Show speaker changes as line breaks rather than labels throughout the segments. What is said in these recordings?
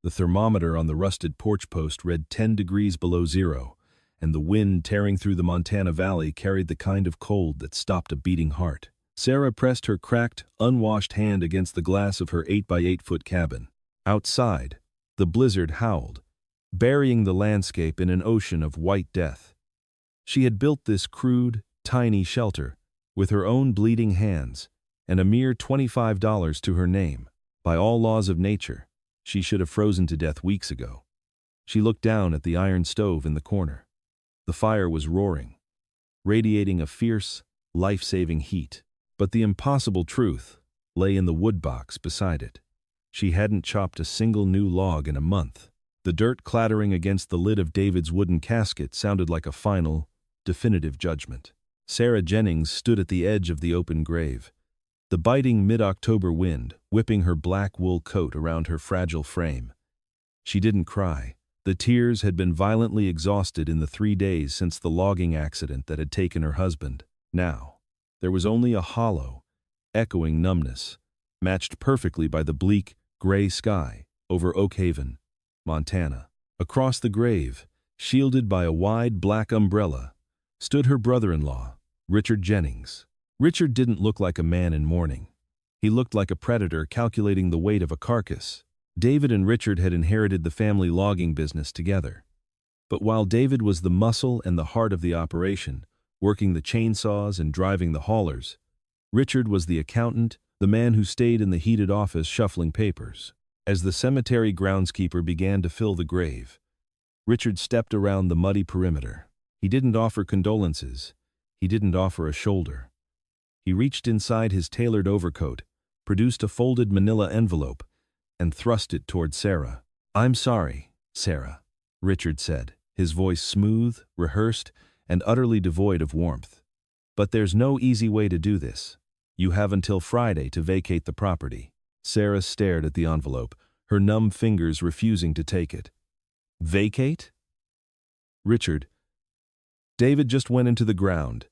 The thermometer on the rusted porch post read 10 degrees below zero, and the wind tearing through the Montana Valley carried the kind of cold that stopped a beating heart. Sarah pressed her cracked, unwashed hand against the glass of her 8-by-8-foot cabin. Outside, the blizzard howled, burying the landscape in an ocean of white death. She had built this crude, tiny shelter with her own bleeding hands and a mere $25 to her name. By all laws of nature, she should have frozen to death weeks ago. She looked down at the iron stove in the corner. The fire was roaring, radiating a fierce, life-saving heat. But the impossible truth lay in the wood box beside it. She hadn't chopped a single new log in a month. The dirt clattering against the lid of David's wooden casket sounded like a final, definitive judgment. Sarah Jennings stood at the edge of the open grave, the biting mid-October wind whipping her black wool coat around her fragile frame. She didn't cry. The tears had been violently exhausted in the 3 days since the logging accident that had taken her husband. Now, there was only a hollow, echoing numbness, matched perfectly by the bleak, gray sky over Oak Haven, Montana. Across the grave, shielded by a wide black umbrella, stood her brother-in-law, Richard Jennings. Richard didn't look like a man in mourning. He looked like a predator calculating the weight of a carcass. David and Richard had inherited the family logging business together. But while David was the muscle and the heart of the operation, working the chainsaws and driving the haulers, Richard was the accountant, the man who stayed in the heated office shuffling papers. As the cemetery groundskeeper began to fill the grave, Richard stepped around the muddy perimeter. He didn't offer condolences. He didn't offer a shoulder. He reached inside his tailored overcoat, produced a folded manila envelope, and thrust it toward Sarah. "I'm sorry, Sarah," Richard said, his voice smooth, rehearsed, and utterly devoid of warmth. "But there's no easy way to do this. You have until Friday to vacate the property." Sarah stared at the envelope, her numb fingers refusing to take it. "Vacate?" "Richard, David just went into the ground.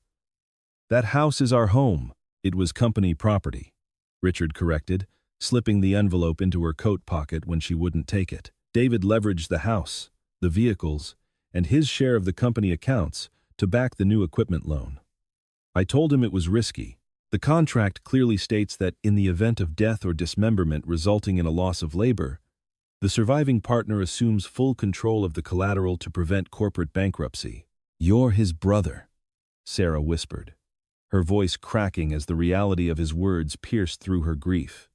That house is our home." "It was company property," Richard corrected, slipping the envelope into her coat pocket when she wouldn't take it. "David leveraged the house, the vehicles, and his share of the company accounts to back the new equipment loan. I told him it was risky. The contract clearly states that in the event of death or dismemberment resulting in a loss of labor, the surviving partner assumes full control of the collateral to prevent corporate bankruptcy." "You're his brother," Sarah whispered, her voice cracking as the reality of his words pierced through her grief.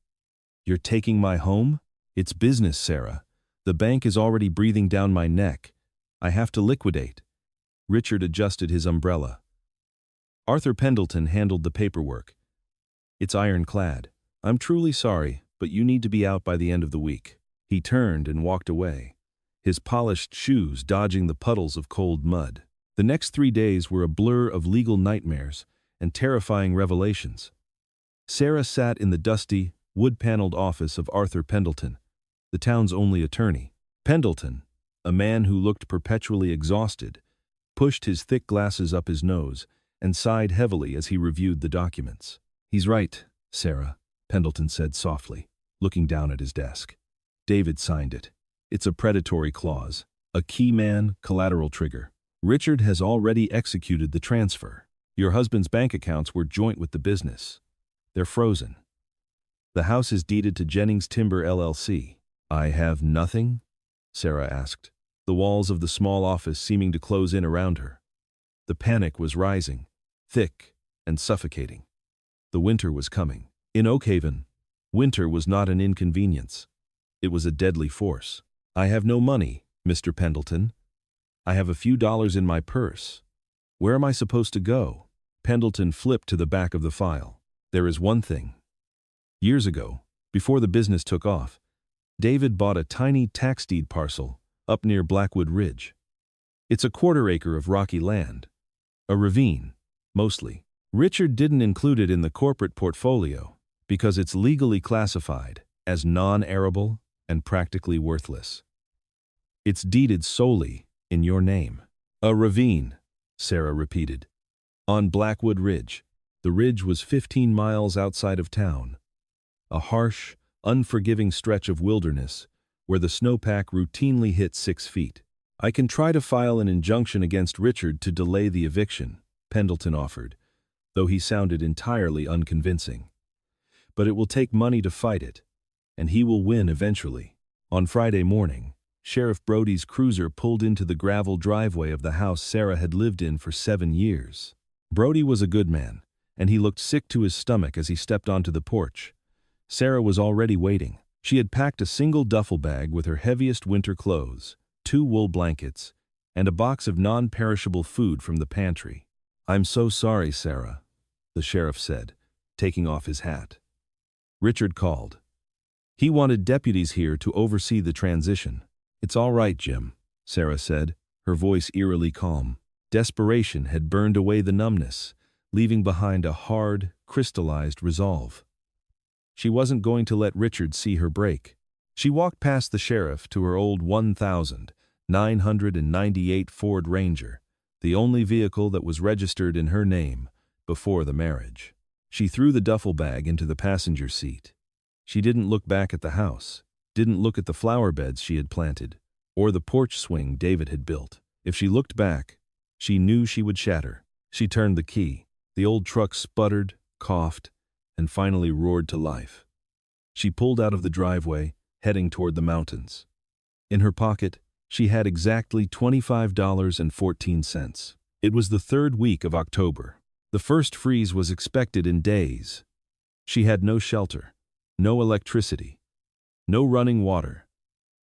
"You're taking my home? It's business, Sarah. The bank is already breathing down my neck. I have to liquidate." Richard adjusted his umbrella. Arthur Pendleton handled the paperwork. "It's ironclad. I'm truly sorry, but you need to be out by the end of the week." He turned and walked away, his polished shoes dodging the puddles of cold mud. The next 3 days were a blur of legal nightmares and terrifying revelations. Sarah sat in the dusty, wood-paneled office of Arthur Pendleton, the town's only attorney. Pendleton, a man who looked perpetually exhausted, pushed his thick glasses up his nose and sighed heavily as he reviewed the documents. "He's right, Sarah," Pendleton said softly, looking down at his desk. "David signed it. It's a predatory clause, a key man collateral trigger. Richard has already executed the transfer. Your husband's bank accounts were joint with the business. They're frozen. The house is deeded to Jennings Timber LLC. "I have nothing?" Sarah asked, the walls of the small office seeming to close in around her. The panic was rising, thick and suffocating. The winter was coming. In Oak Haven, winter was not an inconvenience. It was a deadly force. "I have no money, Mr. Pendleton. I have a few dollars in my purse. Where am I supposed to go?" Pendleton flipped to the back of the file. "There is one thing. Years ago, before the business took off, David bought a tiny tax deed parcel up near Blackwood Ridge. It's a 1/4 acre of rocky land. A ravine, mostly. Richard didn't include it in the corporate portfolio because it's legally classified as non-arable and practically worthless. It's deeded solely in your name." "A ravine," Sarah repeated. "On Blackwood Ridge." The ridge was 15 miles outside of town. A harsh, unforgiving stretch of wilderness where the snowpack routinely hit 6 feet. "I can try to file an injunction against Richard to delay the eviction," Pendleton offered, though he sounded entirely unconvincing. "But it will take money to fight it, and he will win eventually." On Friday morning, Sheriff Brody's cruiser pulled into the gravel driveway of the house Sarah had lived in for 7 years. Brody was a good man, and he looked sick to his stomach as he stepped onto the porch. Sarah was already waiting. She had packed a single duffel bag with her heaviest winter clothes, 2 wool blankets, and a box of non-perishable food from the pantry. "I'm so sorry, Sarah," the sheriff said, taking off his hat. Richard called. He wanted deputies here to oversee the transition. "It's all right, Jim," Sarah said, her voice eerily calm. Desperation had burned away the numbness, leaving behind a hard, crystallized resolve. She wasn't going to let Richard see her break. She walked past the sheriff to her old 1998 Ford Ranger, the only vehicle that was registered in her name before the marriage. She threw the duffel bag into the passenger seat. She didn't look back at the house, didn't look at the flower beds she had planted, or the porch swing David had built. If she looked back, she knew she would shatter. She turned the key. The old truck sputtered, coughed, and finally roared to life. She pulled out of the driveway, heading toward the mountains. In her pocket, she had exactly $25.14. It was the 3rd week of October. The first freeze was expected in days. She had no shelter, no electricity, no running water,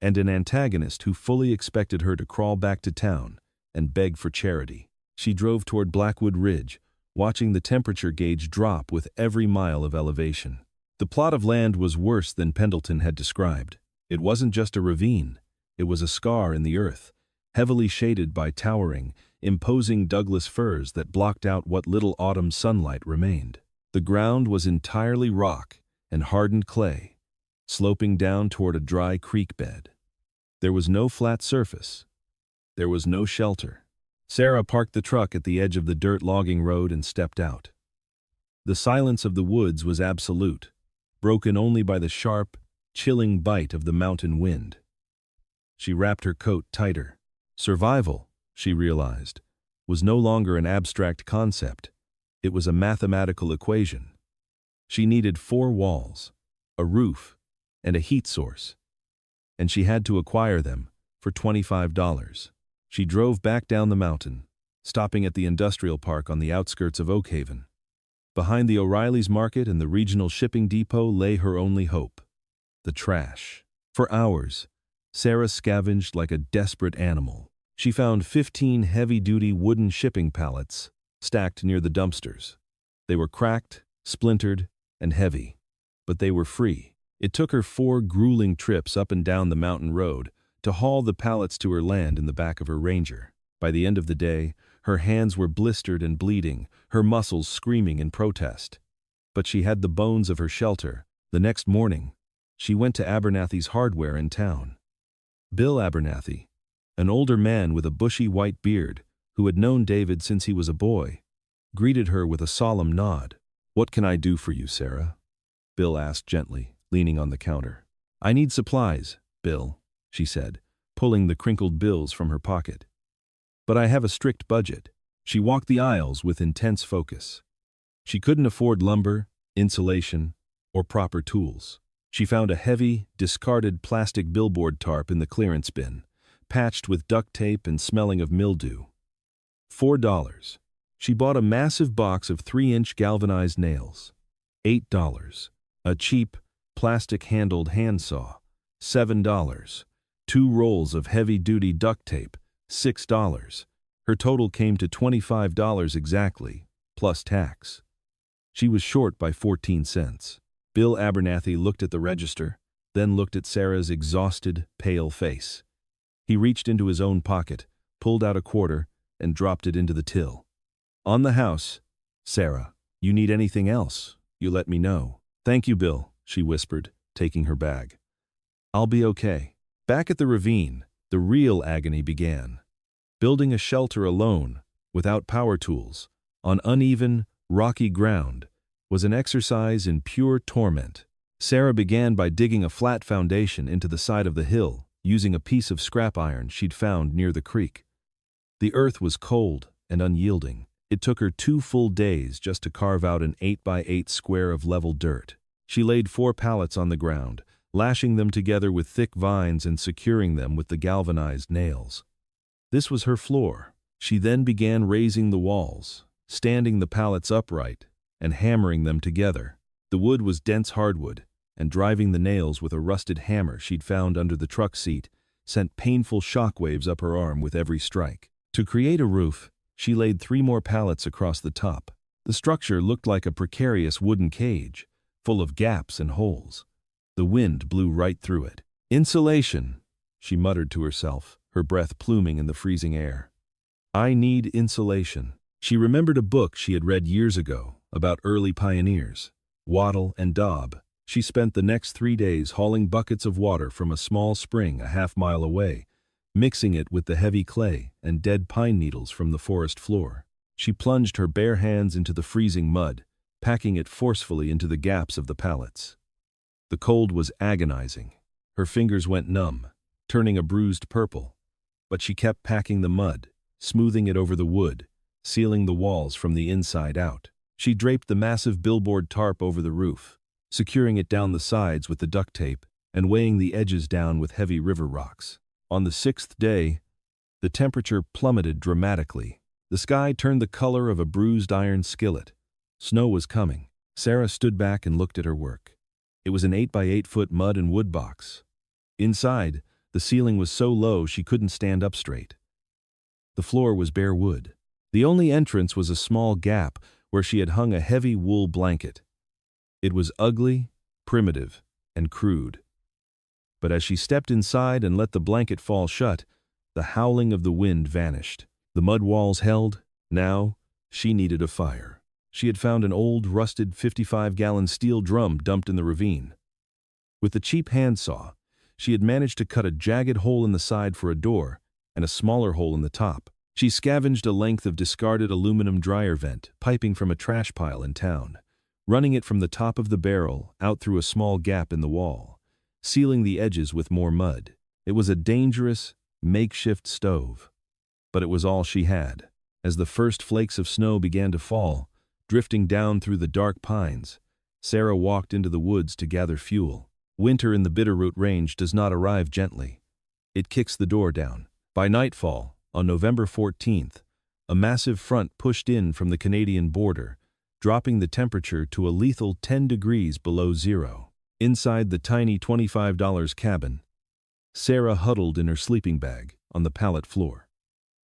and an antagonist who fully expected her to crawl back to town and beg for charity. She drove toward Blackwood Ridge, watching the temperature gauge drop with every mile of elevation. The plot of land was worse than Pendleton had described. It wasn't just a ravine, it was a scar in the earth, heavily shaded by towering, imposing Douglas firs that blocked out what little autumn sunlight remained. The ground was entirely rock and hardened clay, sloping down toward a dry creek bed. There was no flat surface. There was no shelter. Sarah parked the truck at the edge of the dirt logging road and stepped out. The silence of the woods was absolute, broken only by the sharp, chilling bite of the mountain wind. She wrapped her coat tighter. Survival, she realized, was no longer an abstract concept. It was a mathematical equation. She needed 4 walls, a roof, and a heat source. And she had to acquire them for $25. She drove back down the mountain, stopping at the industrial park on the outskirts of Oakhaven. Behind the O'Reilly's Market and the regional shipping depot lay her only hope: the trash. For hours, Sarah scavenged like a desperate animal. She found 15 heavy-duty wooden shipping pallets stacked near the dumpsters. They were cracked, splintered, and heavy, but they were free. It took her 4 grueling trips up and down the mountain road to haul the pallets to her land in the back of her Ranger. By the end of the day, her hands were blistered and bleeding, her muscles screaming in protest. But she had the bones of her shelter. The next morning, she went to Abernathy's Hardware in town. Bill Abernathy, an older man with a bushy white beard who had known David since he was a boy, greeted her with a solemn nod. "What can I do for you, Sarah?" Bill asked gently, leaning on the counter. "I need supplies, Bill," she said, pulling the crinkled bills from her pocket. "But I have a strict budget." She walked the aisles with intense focus. She couldn't afford lumber, insulation, or proper tools. She found a heavy, discarded plastic billboard tarp in the clearance bin, patched with duct tape and smelling of mildew. $4. She bought a massive box of 3-inch galvanized nails. $8. A cheap, plastic-handled handsaw. $7. 2 rolls of heavy-duty duct tape. $6. Her total came to $25 exactly, plus tax. She was short by 14 cents. Bill Abernathy looked at the register, then looked at Sarah's exhausted, pale face. He reached into his own pocket, pulled out a quarter, and dropped it into the till. "On the house, Sarah. You need anything else, you let me know." "Thank you, Bill," she whispered, taking her bag. "I'll be okay." Back at the ravine, the real agony began. Building a shelter alone, without power tools, on uneven, rocky ground, was an exercise in pure torment. Sarah began by digging a flat foundation into the side of the hill, using a piece of scrap iron she'd found near the creek. The earth was cold and unyielding. It took her 2 full days just to carve out an 8 by 8 square of level dirt. She laid 4 pallets on the ground, lashing them together with thick vines and securing them with the galvanized nails. This was her floor. She then began raising the walls, standing the pallets upright, and hammering them together. The wood was dense hardwood, and driving the nails with a rusted hammer she'd found under the truck seat sent painful shockwaves up her arm with every strike. To create a roof, she laid 3 more pallets across the top. The structure looked like a precarious wooden cage, full of gaps and holes. The wind blew right through it. "Insulation," she muttered to herself, her breath pluming in the freezing air. "I need insulation." She remembered a book she had read years ago about early pioneers, Wattle and Daub. She spent the next 3 days hauling buckets of water from a small spring a half-mile away, mixing it with the heavy clay and dead pine needles from the forest floor. She plunged her bare hands into the freezing mud, packing it forcefully into the gaps of the pallets. The cold was agonizing. Her fingers went numb, turning a bruised purple. But she kept packing the mud, smoothing it over the wood, sealing the walls from the inside out. She draped the massive billboard tarp over the roof, securing it down the sides with the duct tape and weighing the edges down with heavy river rocks. On the 6th day, the temperature plummeted dramatically. The sky turned the color of a bruised iron skillet. Snow was coming. Sarah stood back and looked at her work. It was an 8 by 8 foot mud and wood box. Inside, the ceiling was so low she couldn't stand up straight. The floor was bare wood. The only entrance was a small gap where she had hung a heavy wool blanket. It was ugly, primitive, and crude. But as she stepped inside and let the blanket fall shut, the howling of the wind vanished. The mud walls held. Now, she needed a fire. She had found an old, rusted 55-gallon steel drum dumped in the ravine. With the cheap handsaw, she had managed to cut a jagged hole in the side for a door and a smaller hole in the top. She scavenged a length of discarded aluminum dryer vent, piping from a trash pile in town, running it from the top of the barrel out through a small gap in the wall, sealing the edges with more mud. It was a dangerous, makeshift stove, but it was all she had. As the first flakes of snow began to fall, drifting down through the dark pines, Sarah walked into the woods to gather fuel. Winter in the Bitterroot Range does not arrive gently. It kicks the door down. By nightfall, on November 14th, a massive front pushed in from the Canadian border, dropping the temperature to a lethal 10 degrees below zero. Inside the tiny $25 cabin, Sarah huddled in her sleeping bag on the pallet floor.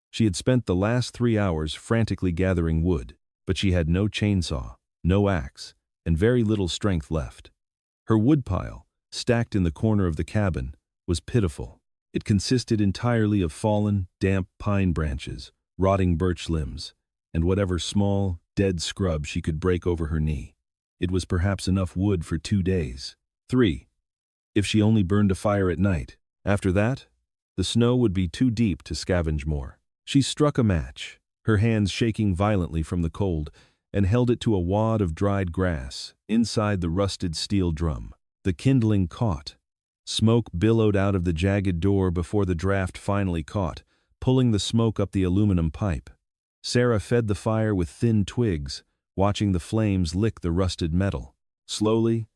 She had spent the last 3 hours frantically gathering wood, but she had no chainsaw, no axe, and very little strength left. Her woodpile, stacked in the corner of the cabin, was pitiful. It consisted entirely of fallen, damp pine branches, rotting birch limbs, and whatever small, dead scrub she could break over her knee. It was perhaps enough wood for 2 days. 3. If she only burned a fire at night. After that, the snow would be too deep to scavenge more. She struck a match, her hands shaking violently from the cold, and held it to a wad of dried grass inside the rusted steel drum. The kindling caught. Smoke billowed out of the jagged door before the draft finally caught, pulling the smoke up the aluminum pipe. Sarah fed the fire with thin twigs, watching the flames lick the rusted metal. Slowly,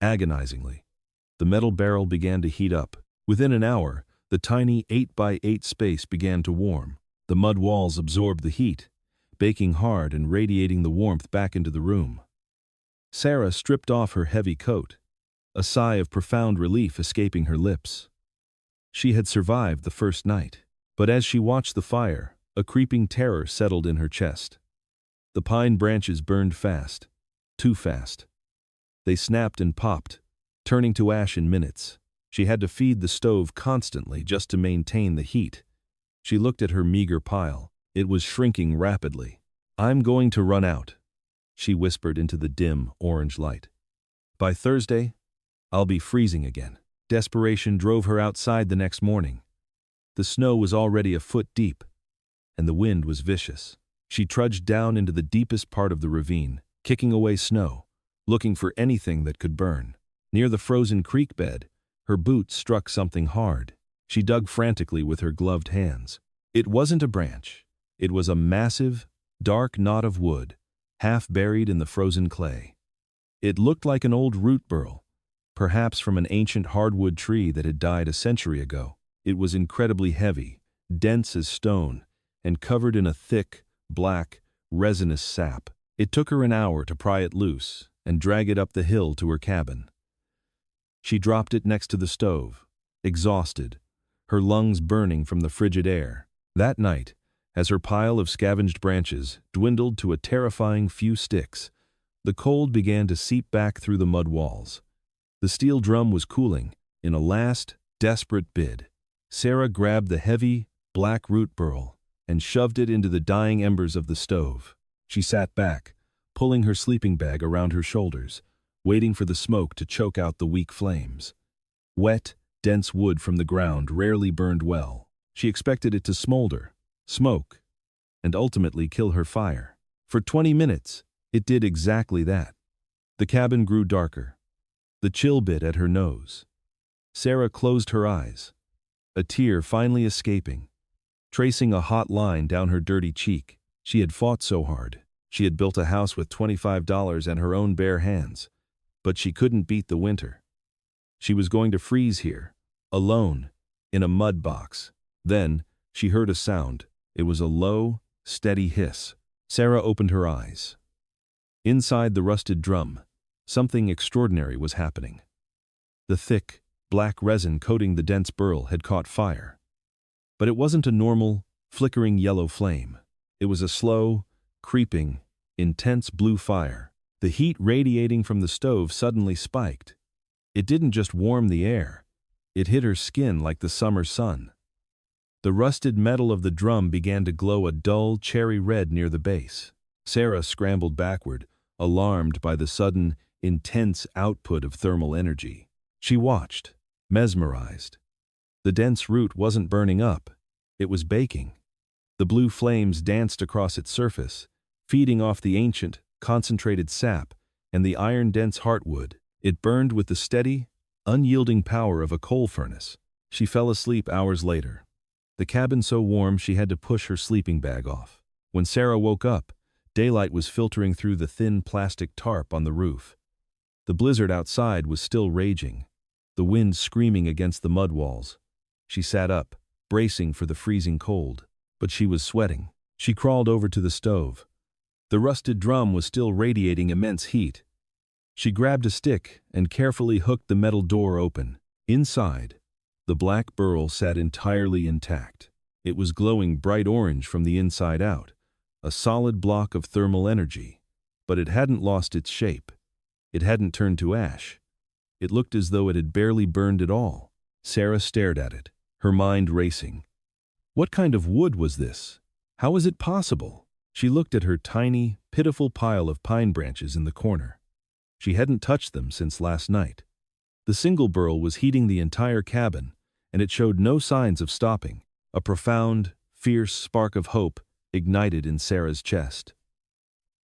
agonizingly, the metal barrel began to heat up. Within an hour, the tiny 8 by 8 space began to warm. The mud walls absorbed the heat, baking hard and radiating the warmth back into the room. Sarah stripped off her heavy coat, a sigh of profound relief escaping her lips. She had survived the first night, but as she watched the fire, a creeping terror settled in her chest. The pine branches burned fast, too fast. They snapped and popped, turning to ash in minutes. She had to feed the stove constantly just to maintain the heat. She looked at her meager pile. It was shrinking rapidly. "I'm going to run out," she whispered into the dim, orange light. "By Thursday, I'll be freezing again." Desperation drove her outside the next morning. The snow was already a foot deep, and the wind was vicious. She trudged down into the deepest part of the ravine, kicking away snow, looking for anything that could burn. Near the frozen creek bed, her boot struck something hard. She dug frantically with her gloved hands. It wasn't a branch. It was a massive, dark knot of wood, half buried in the frozen clay. It looked like an old root burl, perhaps from an ancient hardwood tree that had died a century ago. It was incredibly heavy, dense as stone, and covered in a thick, black, resinous sap. It took her an hour to pry it loose and drag it up the hill to her cabin. She dropped it next to the stove, exhausted, her lungs burning from the frigid air. That night, as her pile of scavenged branches dwindled to a terrifying few sticks, the cold began to seep back through the mud walls. The steel drum was cooling. In a last, desperate bid, Sarah grabbed the heavy, black root burl and shoved it into the dying embers of the stove. She sat back, pulling her sleeping bag around her shoulders, waiting for the smoke to choke out the weak flames. Wet, dense wood from the ground rarely burned well. She expected it to smolder, smoke, and ultimately kill her fire. For 20 minutes, it did exactly that. The cabin grew darker. The chill bit at her nose. Sarah closed her eyes, a tear finally escaping, tracing a hot line down her dirty cheek. She had fought so hard. She had built a house with $25 and her own bare hands. But she couldn't beat the winter. She was going to freeze here, alone, in a mud box. Then, she heard a sound. It was a low, steady hiss. Sarah opened her eyes. Inside the rusted drum, something extraordinary was happening. The thick, black resin coating the dense burl had caught fire. But it wasn't a normal, flickering yellow flame. It was a slow, creeping, intense blue fire. The heat radiating from the stove suddenly spiked. It didn't just warm the air. It hit her skin like the summer sun. The rusted metal of the drum began to glow a dull cherry red near the base. Sarah scrambled backward, alarmed by the sudden, intense output of thermal energy. She watched, mesmerized. The dense root wasn't burning up. It was baking. The blue flames danced across its surface, feeding off the ancient, concentrated sap and the iron-dense heartwood. It burned with the steady, unyielding power of a coal furnace. She fell asleep hours later. The cabin so warm she had to push her sleeping bag off. When Sarah woke up, daylight was filtering through the thin plastic tarp on the roof. The blizzard outside was still raging, the wind screaming against the mud walls. She sat up, bracing for the freezing cold, but she was sweating. She crawled over to the stove. The rusted drum was still radiating immense heat. She grabbed a stick and carefully hooked the metal door open. Inside, the black burl sat entirely intact. It was glowing bright orange from the inside out, a solid block of thermal energy. But it hadn't lost its shape. It hadn't turned to ash. It looked as though it had barely burned at all. Sarah stared at it, her mind racing. What kind of wood was this? How was it possible? She looked at her tiny, pitiful pile of pine branches in the corner. She hadn't touched them since last night. The single burl was heating the entire cabin, and it showed no signs of stopping. A profound, fierce spark of hope ignited in Sarah's chest.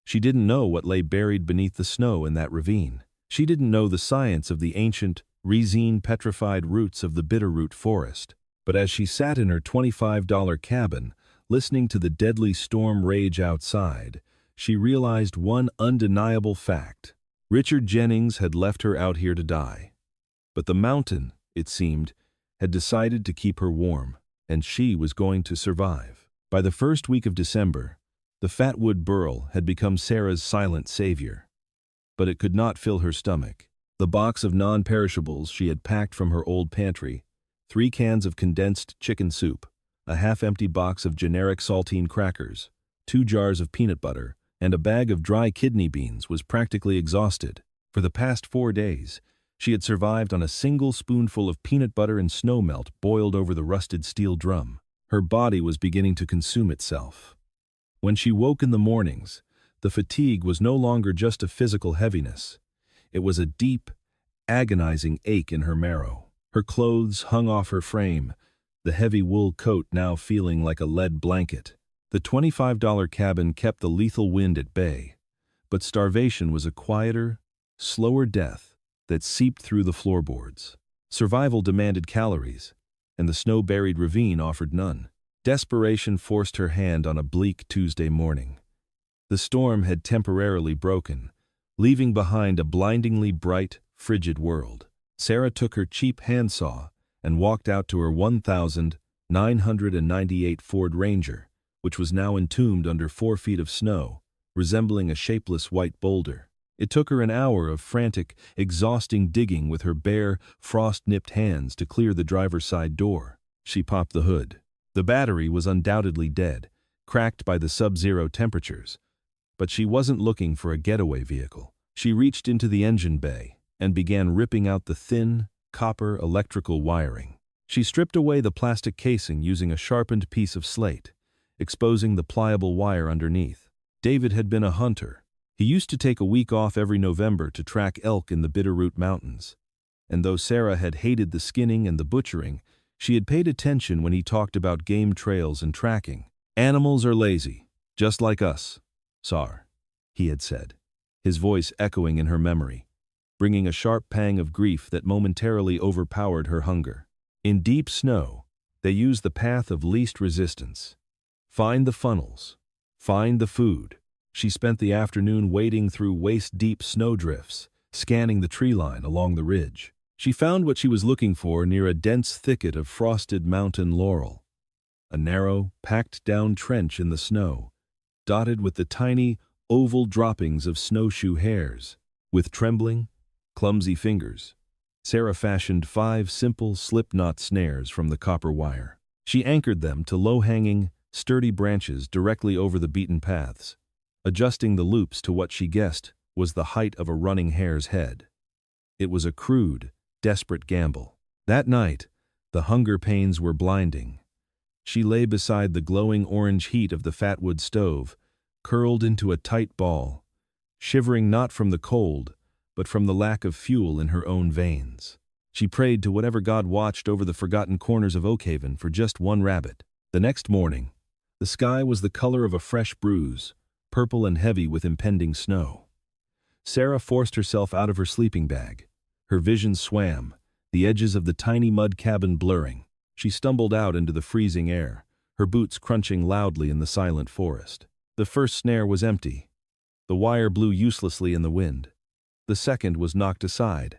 She didn't know what lay buried beneath the snow in that ravine. She didn't know the science of the ancient, resin-petrified roots of the bitterroot forest. But as she sat in her $25 cabin, listening to the deadly storm rage outside, she realized one undeniable fact. Richard Jennings had left her out here to die. But the mountain, it seemed, had decided to keep her warm, and she was going to survive. By the first week of December, the fatwood burl had become Sarah's silent savior. But it could not fill her stomach. The box of non-perishables she had packed from her old pantry, 3 cans of condensed chicken soup, a half-empty box of generic saltine crackers, 2 jars of peanut butter, and a bag of dry kidney beans was practically exhausted. For the past 4 days, she had survived on a single spoonful of peanut butter and snow melt boiled over the rusted steel drum. Her body was beginning to consume itself. When she woke in the mornings, the fatigue was no longer just a physical heaviness. It was a deep, agonizing ache in her marrow. Her clothes hung off her frame, the heavy wool coat now feeling like a lead blanket. The $25 cabin kept the lethal wind at bay, but starvation was a quieter, slower death that seeped through the floorboards. Survival demanded calories, and the snow-buried ravine offered none. Desperation forced her hand on a bleak Tuesday morning. The storm had temporarily broken, leaving behind a blindingly bright, frigid world. Sarah took her cheap handsaw and walked out to her 1,998 Ford Ranger, which was now entombed under 4 feet of snow, resembling a shapeless white boulder. It took her an hour of frantic, exhausting digging with her bare, frost-nipped hands to clear the driver's side door. She popped the hood. The battery was undoubtedly dead, cracked by the sub-zero temperatures. But she wasn't looking for a getaway vehicle. She reached into the engine bay and began ripping out the thin, copper electrical wiring. She stripped away the plastic casing using a sharpened piece of slate, exposing the pliable wire underneath. David had been a hunter. He used to take a week off every November to track elk in the Bitterroot Mountains. And though Sarah had hated the skinning and the butchering, she had paid attention when he talked about game trails and tracking. "Animals are lazy, just like us, Sar," he had said, his voice echoing in her memory, bringing a sharp pang of grief that momentarily overpowered her hunger. In deep snow, they use the path of least resistance. Find the funnels. Find the food. She spent the afternoon wading through waist-deep snowdrifts, scanning the tree line along the ridge. She found what she was looking for near a dense thicket of frosted mountain laurel. A narrow, packed-down trench in the snow, dotted with the tiny, oval droppings of snowshoe hairs. With trembling, clumsy fingers, Sarah fashioned 5 simple slip-knot snares from the copper wire. She anchored them to low-hanging, sturdy branches directly over the beaten paths, adjusting the loops to what she guessed was the height of a running hare's head. It was a crude, desperate gamble. That night, the hunger pains were blinding. She lay beside the glowing orange heat of the Firewood stove, curled into a tight ball, shivering not from the cold, but from the lack of fuel in her own veins. She prayed to whatever god watched over the forgotten corners of Oakhaven for just one rabbit. The next morning, the sky was the color of a fresh bruise, purple and heavy with impending snow. Sarah forced herself out of her sleeping bag. Her vision swam, the edges of the tiny mud cabin blurring. She stumbled out into the freezing air, her boots crunching loudly in the silent forest. The first snare was empty. The wire blew uselessly in the wind. The second was knocked aside.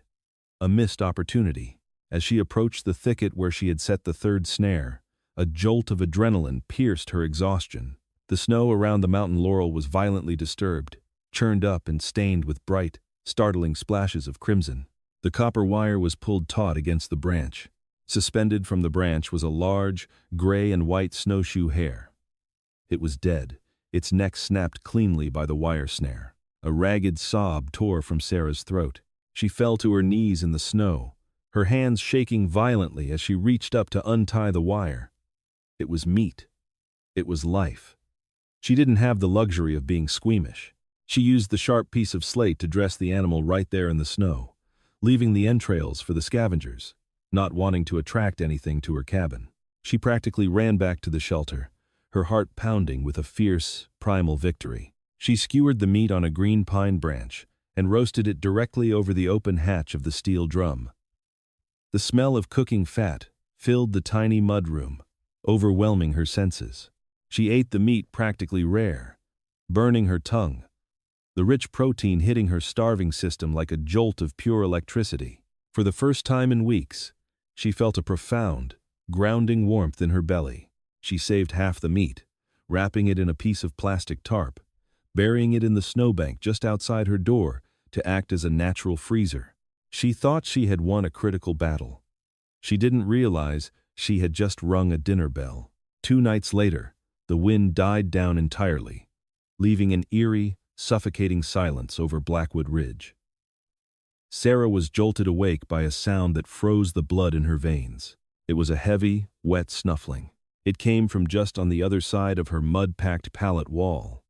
A missed opportunity. As she approached the thicket where she had set the third snare, a jolt of adrenaline pierced her exhaustion. The snow around the mountain laurel was violently disturbed, churned up and stained with bright, startling splashes of crimson. The copper wire was pulled taut against the branch. Suspended from the branch was a large, gray and white snowshoe hare. It was dead, its neck snapped cleanly by the wire snare. A ragged sob tore from Sarah's throat. She fell to her knees in the snow, her hands shaking violently as she reached up to untie the wire. It was meat. It was life. She didn't have the luxury of being squeamish. She used the sharp piece of slate to dress the animal right there in the snow, leaving the entrails for the scavengers, not wanting to attract anything to her cabin. She practically ran back to the shelter, her heart pounding with a fierce, primal victory. She skewered the meat on a green pine branch and roasted it directly over the open hatch of the steel drum. The smell of cooking fat filled the tiny mudroom, overwhelming her senses. She ate the meat practically rare, burning her tongue, the rich protein hitting her starving system like a jolt of pure electricity. For the first time in weeks, she felt a profound, grounding warmth in her belly. She saved half the meat, wrapping it in a piece of plastic tarp, burying it in the snowbank just outside her door to act as a natural freezer. She thought she had won a critical battle. She didn't realize she had just rung a dinner bell. 2 nights later, the wind died down entirely, leaving an eerie, suffocating silence over Blackwood Ridge. Sarah was jolted awake by a sound that froze the blood in her veins. It was a heavy, wet snuffling. It came from just on the other side of her mud-packed pallet wall.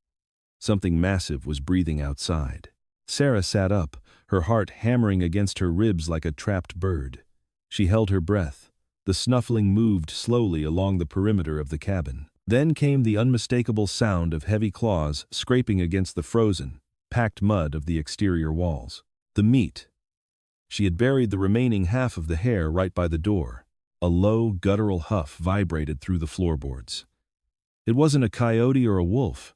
Something massive was breathing outside. Sarah sat up, her heart hammering against her ribs like a trapped bird. She held her breath. The snuffling moved slowly along the perimeter of the cabin. Then came the unmistakable sound of heavy claws scraping against the frozen, packed mud of the exterior walls. The meat. She had buried the remaining half of the hair right by the door. A low, guttural huff vibrated through the floorboards. It wasn't a coyote or a wolf.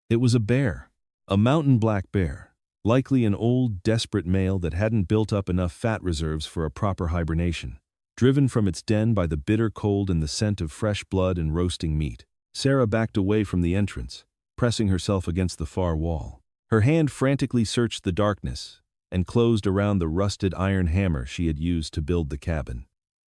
It was a bear. A mountain black bear. Likely an old, desperate male that hadn't built up enough fat reserves for a proper hibernation. Driven from its den by the bitter cold and the scent of fresh blood and roasting meat, Sarah backed away from the entrance, pressing herself against the far wall. Her hand frantically searched the darkness and closed around the rusted iron hammer she had used to build the cabin.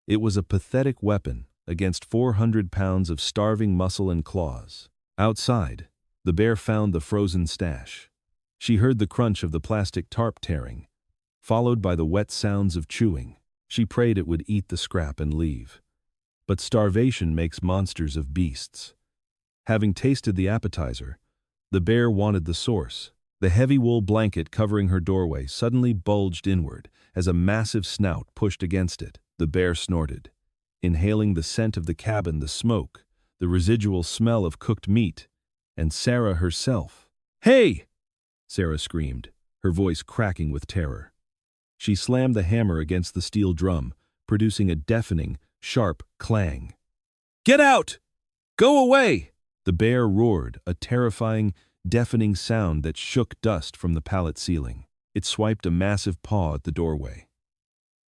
It was a pathetic weapon against 400 pounds of starving muscle and claws. Outside, the bear found the frozen stash. She heard the crunch of the plastic tarp tearing, followed by the wet sounds of chewing. She prayed it would eat the scrap and leave. But starvation makes monsters of beasts. Having tasted the appetizer, the bear wanted the source. The heavy wool blanket covering her doorway suddenly bulged inward as a massive snout pushed against it. The bear snorted, inhaling the scent of the cabin, the smoke, the residual smell of cooked meat, and Sarah herself. "Hey!" Sarah screamed, her voice cracking with terror. She slammed the hammer against the steel drum, producing a deafening, sharp clang. "Get out! Go away!" The bear roared, a terrifying, deafening sound that shook dust from the pallet ceiling. It swiped a massive paw at the doorway.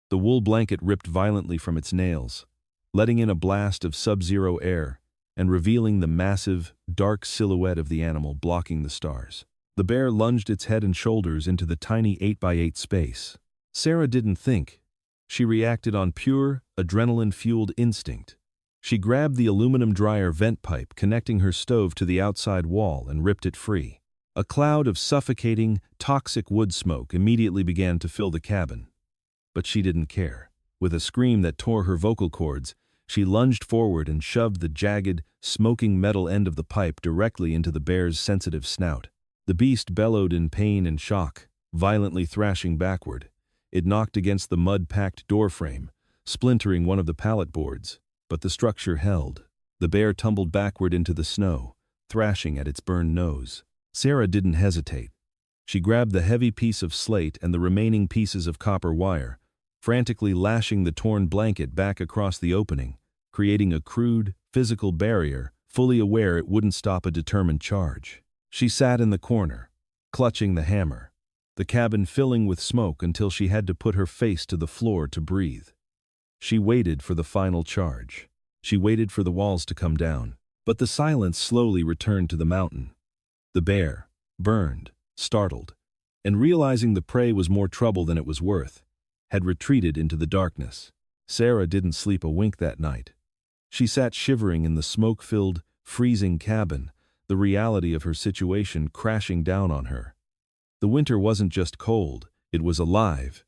The wool blanket ripped violently from its nails, letting in a blast of sub-zero air and revealing the massive, dark silhouette of the animal blocking the stars. The bear lunged its head and shoulders into the tiny 8x8 space. Sarah didn't think. She reacted on pure, adrenaline-fueled instinct. She grabbed the aluminum dryer vent pipe connecting her stove to the outside wall and ripped it free. A cloud of suffocating, toxic wood smoke immediately began to fill the cabin. But she didn't care. With a scream that tore her vocal cords, she lunged forward and shoved the jagged, smoking metal end of the pipe directly into the bear's sensitive snout. The beast bellowed in pain and shock, violently thrashing backward. It knocked against the mud-packed doorframe, splintering one of the pallet boards, but the structure held. The bear tumbled backward into the snow, thrashing at its burned nose. Sarah didn't hesitate. She grabbed the heavy piece of slate and the remaining pieces of copper wire, frantically lashing the torn blanket back across the opening, creating a crude, physical barrier, fully aware it wouldn't stop a determined charge. She sat in the corner, clutching the hammer, the cabin filling with smoke until she had to put her face to the floor to breathe. She waited for the final charge. She waited for the walls to come down. But the silence slowly returned to the mountain. The bear, burned, startled, and realizing the prey was more trouble than it was worth, had retreated into the darkness. Sarah didn't sleep a wink that night. She sat shivering in the smoke-filled, freezing cabin, the reality of her situation crashing down on her. The winter wasn't just cold, it was alive,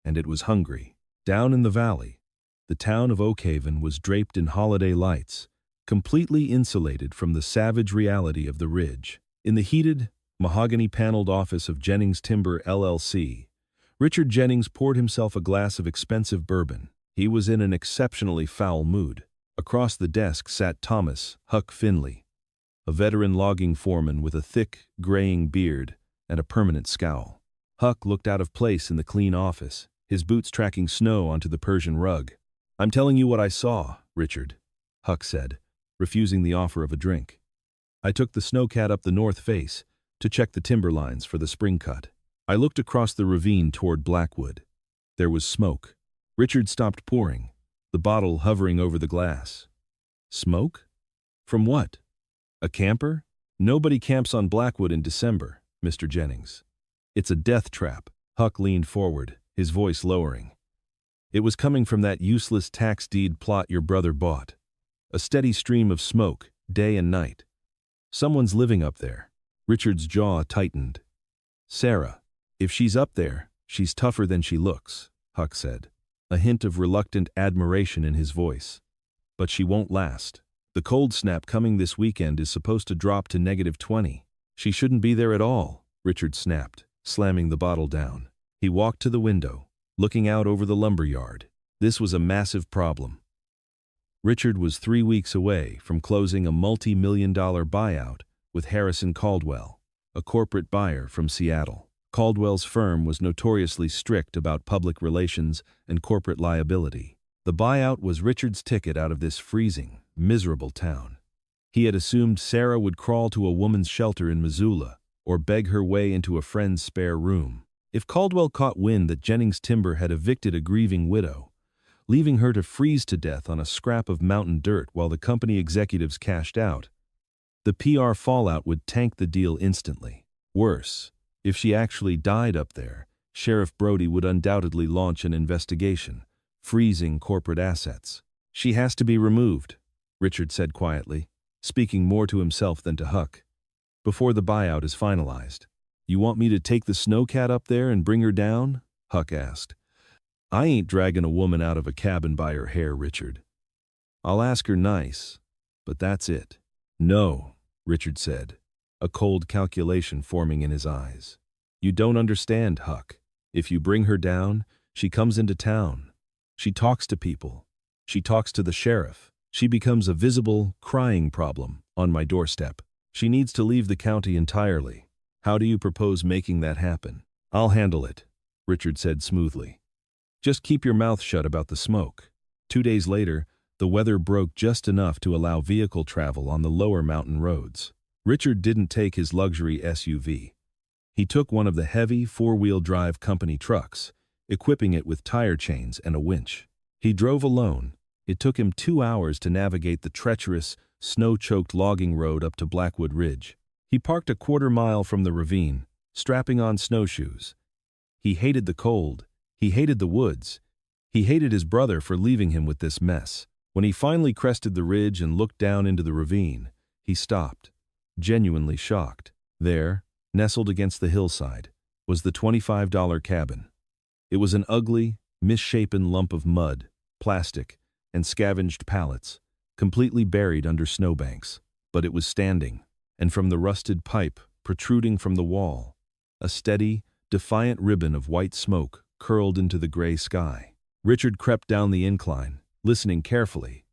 and it was hungry. Down in the valley, the town of Oakhaven was draped in holiday lights, completely insulated from the savage reality of the ridge. In the heated, mahogany-paneled office of Jennings Timber, LLC, Richard Jennings poured himself a glass of expensive bourbon. He was in an exceptionally foul mood. Across the desk sat Thomas Huck Finley, a veteran logging foreman with a thick, graying beard and a permanent scowl. Huck looked out of place in the clean office, his boots tracking snow onto the Persian rug. "I'm telling you what I saw, Richard," Huck said, refusing the offer of a drink. "I took the snowcat up the north face to check the timber lines for the spring cut. I looked across the ravine toward Blackwood. There was smoke." Richard stopped pouring, the bottle hovering over the glass. "Smoke? From what? A camper? Nobody camps on Blackwood in December, Mr. Jennings. It's a death trap." Huck leaned forward, his voice lowering. "It was coming from that useless tax deed plot your brother bought. A steady stream of smoke, day and night. Someone's living up there." Richard's jaw tightened. "Sarah, if she's up there, she's tougher than she looks," Huck said, a hint of reluctant admiration in his voice. "But she won't last. The cold snap coming this weekend is supposed to drop to -20. She shouldn't be there at all," Richard snapped, slamming the bottle down. He walked to the window, looking out over the lumber yard. This was a massive problem. Richard was 3 weeks away from closing a multi-million-dollar buyout with Harrison Caldwell, a corporate buyer from Seattle. Caldwell's firm was notoriously strict about public relations and corporate liability. The buyout was Richard's ticket out of this freezing, miserable town. He had assumed Sarah would crawl to a woman's shelter in Missoula or beg her way into a friend's spare room. If Caldwell caught wind that Jennings Timber had evicted a grieving widow, leaving her to freeze to death on a scrap of mountain dirt while the company executives cashed out, the PR fallout would tank the deal instantly. Worse, if she actually died up there, Sheriff Brody would undoubtedly launch an investigation, freezing corporate assets. "She has to be removed," Richard said quietly, speaking more to himself than to Huck, "before the buyout is finalized." "You want me to take the snowcat up there and bring her down?" Huck asked. "I ain't dragging a woman out of a cabin by her hair, Richard. I'll ask her nice, but that's it." "No," Richard said, a cold calculation forming in his eyes. "You don't understand, Huck. If you bring her down, she comes into town. She talks to people. She talks to the sheriff. She becomes a visible, crying problem on my doorstep. She needs to leave the county entirely. How do you propose making that happen?" "I'll handle it," Richard said smoothly. "Just keep your mouth shut about the smoke." 2 days later, the weather broke just enough to allow vehicle travel on the lower mountain roads. Richard didn't take his luxury SUV. He took one of the heavy, four-wheel drive company trucks, equipping it with tire chains and a winch. He drove alone. It took him 2 hours to navigate the treacherous, snow-choked logging road up to Blackwood Ridge. He parked a quarter-mile from the ravine, strapping on snowshoes. He hated the cold. He hated the woods. He hated his brother for leaving him with this mess. When he finally crested the ridge and looked down into the ravine, he stopped, genuinely shocked. There, nestled against the hillside, was the $25 cabin. It was an ugly, misshapen lump of mud, plastic, and scavenged pallets, completely buried under snowbanks. But it was standing, and from the rusted pipe protruding from the wall, a steady, defiant ribbon of white smoke curled into the gray sky. Richard crept down the incline, listening carefully.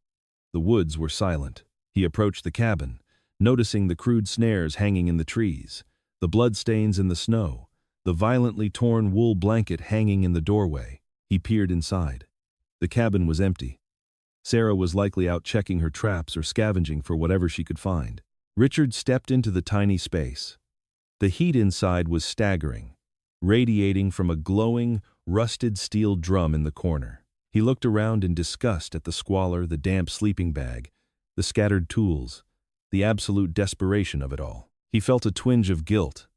The woods were silent. He approached the cabin, noticing the crude snares hanging in the trees, the bloodstains in the snow, the violently torn wool blanket hanging in the doorway. He peered inside. The cabin was empty. Sarah was likely out checking her traps or scavenging for whatever she could find. Richard stepped into the tiny space. The heat inside was staggering, radiating from a glowing, rusted steel drum in the corner. He looked around in disgust at the squalor, the damp sleeping bag, the scattered tools, the absolute desperation of it all. He felt a twinge of guilt,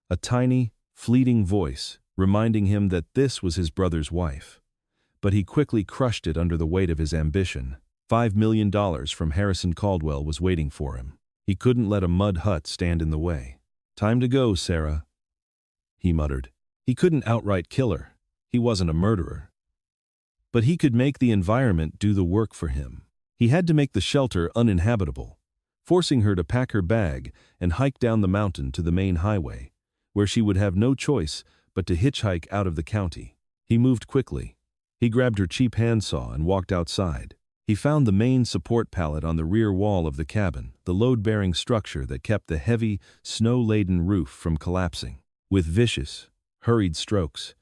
a tiny, fleeting voice reminding him that this was his brother's wife. But he quickly crushed it under the weight of his ambition. $5 million from Harrison Caldwell was waiting for him. He couldn't let a mud hut stand in the way. "Time to go, Sarah," he muttered. He couldn't outright kill her. He wasn't a murderer. But he could make the environment do the work for him. He had to make the shelter uninhabitable, forcing her to pack her bag and hike down the mountain to the main highway, where she would have no choice but to hitchhike out of the county. He moved quickly. He grabbed her cheap handsaw and walked outside. He found the main support pallet on the rear wall of the cabin, the load-bearing structure that kept the heavy, snow-laden roof from collapsing. With vicious, hurried strokes,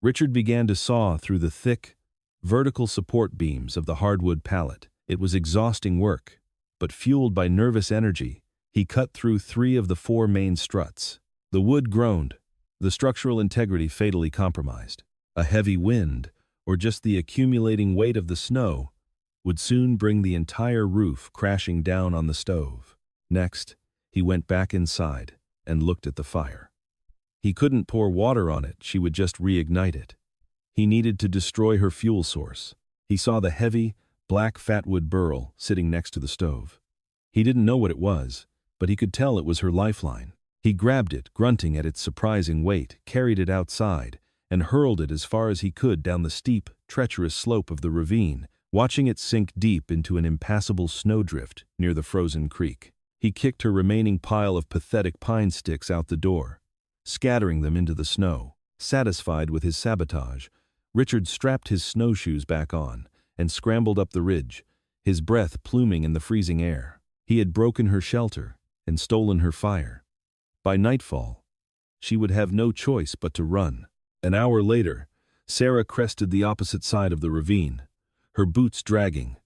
Richard began to saw through the thick, vertical support beams of the hardwood pallet. It was exhausting work, but fueled by nervous energy, he cut through 3 of the 4 main struts. The wood groaned, the structural integrity fatally compromised. A heavy wind, or just the accumulating weight of the snow, would soon bring the entire roof crashing down on the stove. Next, he went back inside and looked at the fire. He couldn't pour water on it, she would just reignite it. He needed to destroy her fuel source. He saw the heavy, black fatwood burl sitting next to the stove. He didn't know what it was, but he could tell it was her lifeline. He grabbed it, grunting at its surprising weight, carried it outside, and hurled it as far as he could down the steep, treacherous slope of the ravine, watching it sink deep into an impassable snowdrift near the frozen creek. He kicked her remaining pile of pathetic pine sticks out the door, scattering them into the snow. Satisfied with his sabotage, Richard strapped his snowshoes back on and scrambled up the ridge, his breath pluming in the freezing air. He had broken her shelter and stolen her fire. By nightfall, She would have no choice but to run. An hour later, Sarah crested the opposite side of the ravine, her boots dragging.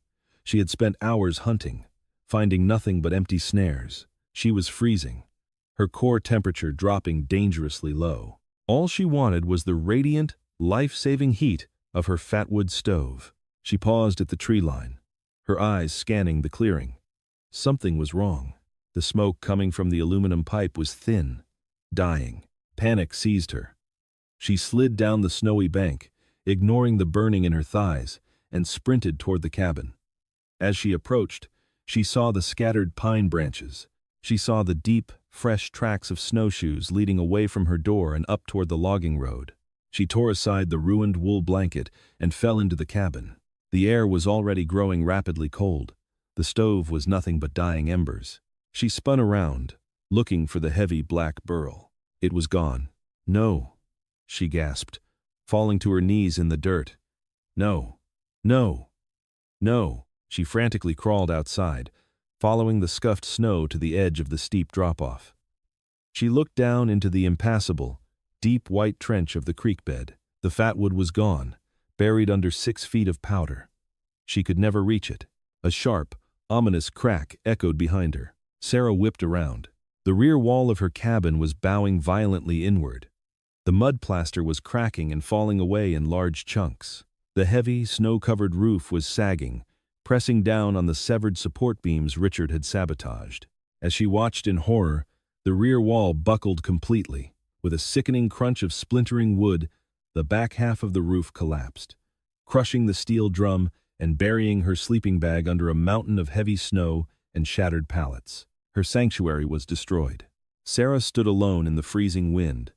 She had spent hours hunting, finding nothing but empty snares. She was freezing, her core temperature dropping dangerously low. All she wanted was the radiant, life-saving heat of her Firewood stove. She paused at the tree line, her eyes scanning the clearing. Something was wrong. The smoke coming from the aluminum pipe was thin, dying. Panic seized her. She slid down the snowy bank, ignoring the burning in her thighs, and sprinted toward the cabin. As she approached, she saw the scattered pine branches. She saw the deep, fresh tracks of snowshoes leading away from her door and up toward the logging road. She tore aside the ruined wool blanket and fell into the cabin. The air was already growing rapidly cold. The stove was nothing but dying embers. She spun around, looking for the heavy black burl. It was gone. "No," she gasped, falling to her knees in the dirt. "No, no, no." She frantically crawled outside, following the scuffed snow to the edge of the steep drop-off. She looked down into the impassable, deep white trench of the creek bed. The Firewood was gone, buried under 6 feet of powder. She could never reach it. A sharp, ominous crack echoed behind her. Sarah whipped around. The rear wall of her cabin was bowing violently inward. The mud plaster was cracking and falling away in large chunks. The heavy, snow-covered roof was sagging, pressing down on the severed support beams Richard had sabotaged. As she watched in horror, the rear wall buckled completely. With a sickening crunch of splintering wood, the back half of the roof collapsed, crushing the steel drum and burying her sleeping bag under a mountain of heavy snow and shattered pallets. Her sanctuary was destroyed. Sarah stood alone in the freezing wind,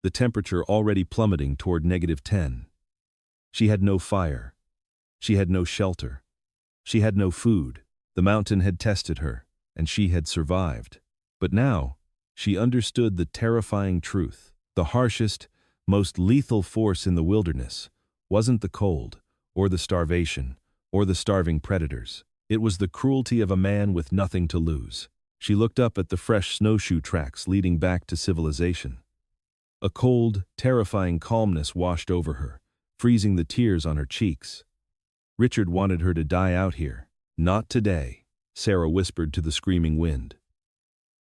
the temperature already plummeting toward -10. She had no fire. She had no shelter. She had no food. The mountain had tested her, and she had survived. But now, she understood the terrifying truth. The harshest, most lethal force in the wilderness wasn't the cold, or the starvation, or the starving predators. It was the cruelty of a man with nothing to lose. She looked up at the fresh snowshoe tracks leading back to civilization. A cold, terrifying calmness washed over her, freezing the tears on her cheeks. Richard wanted her to die out here. "Not today," Sarah whispered to the screaming wind.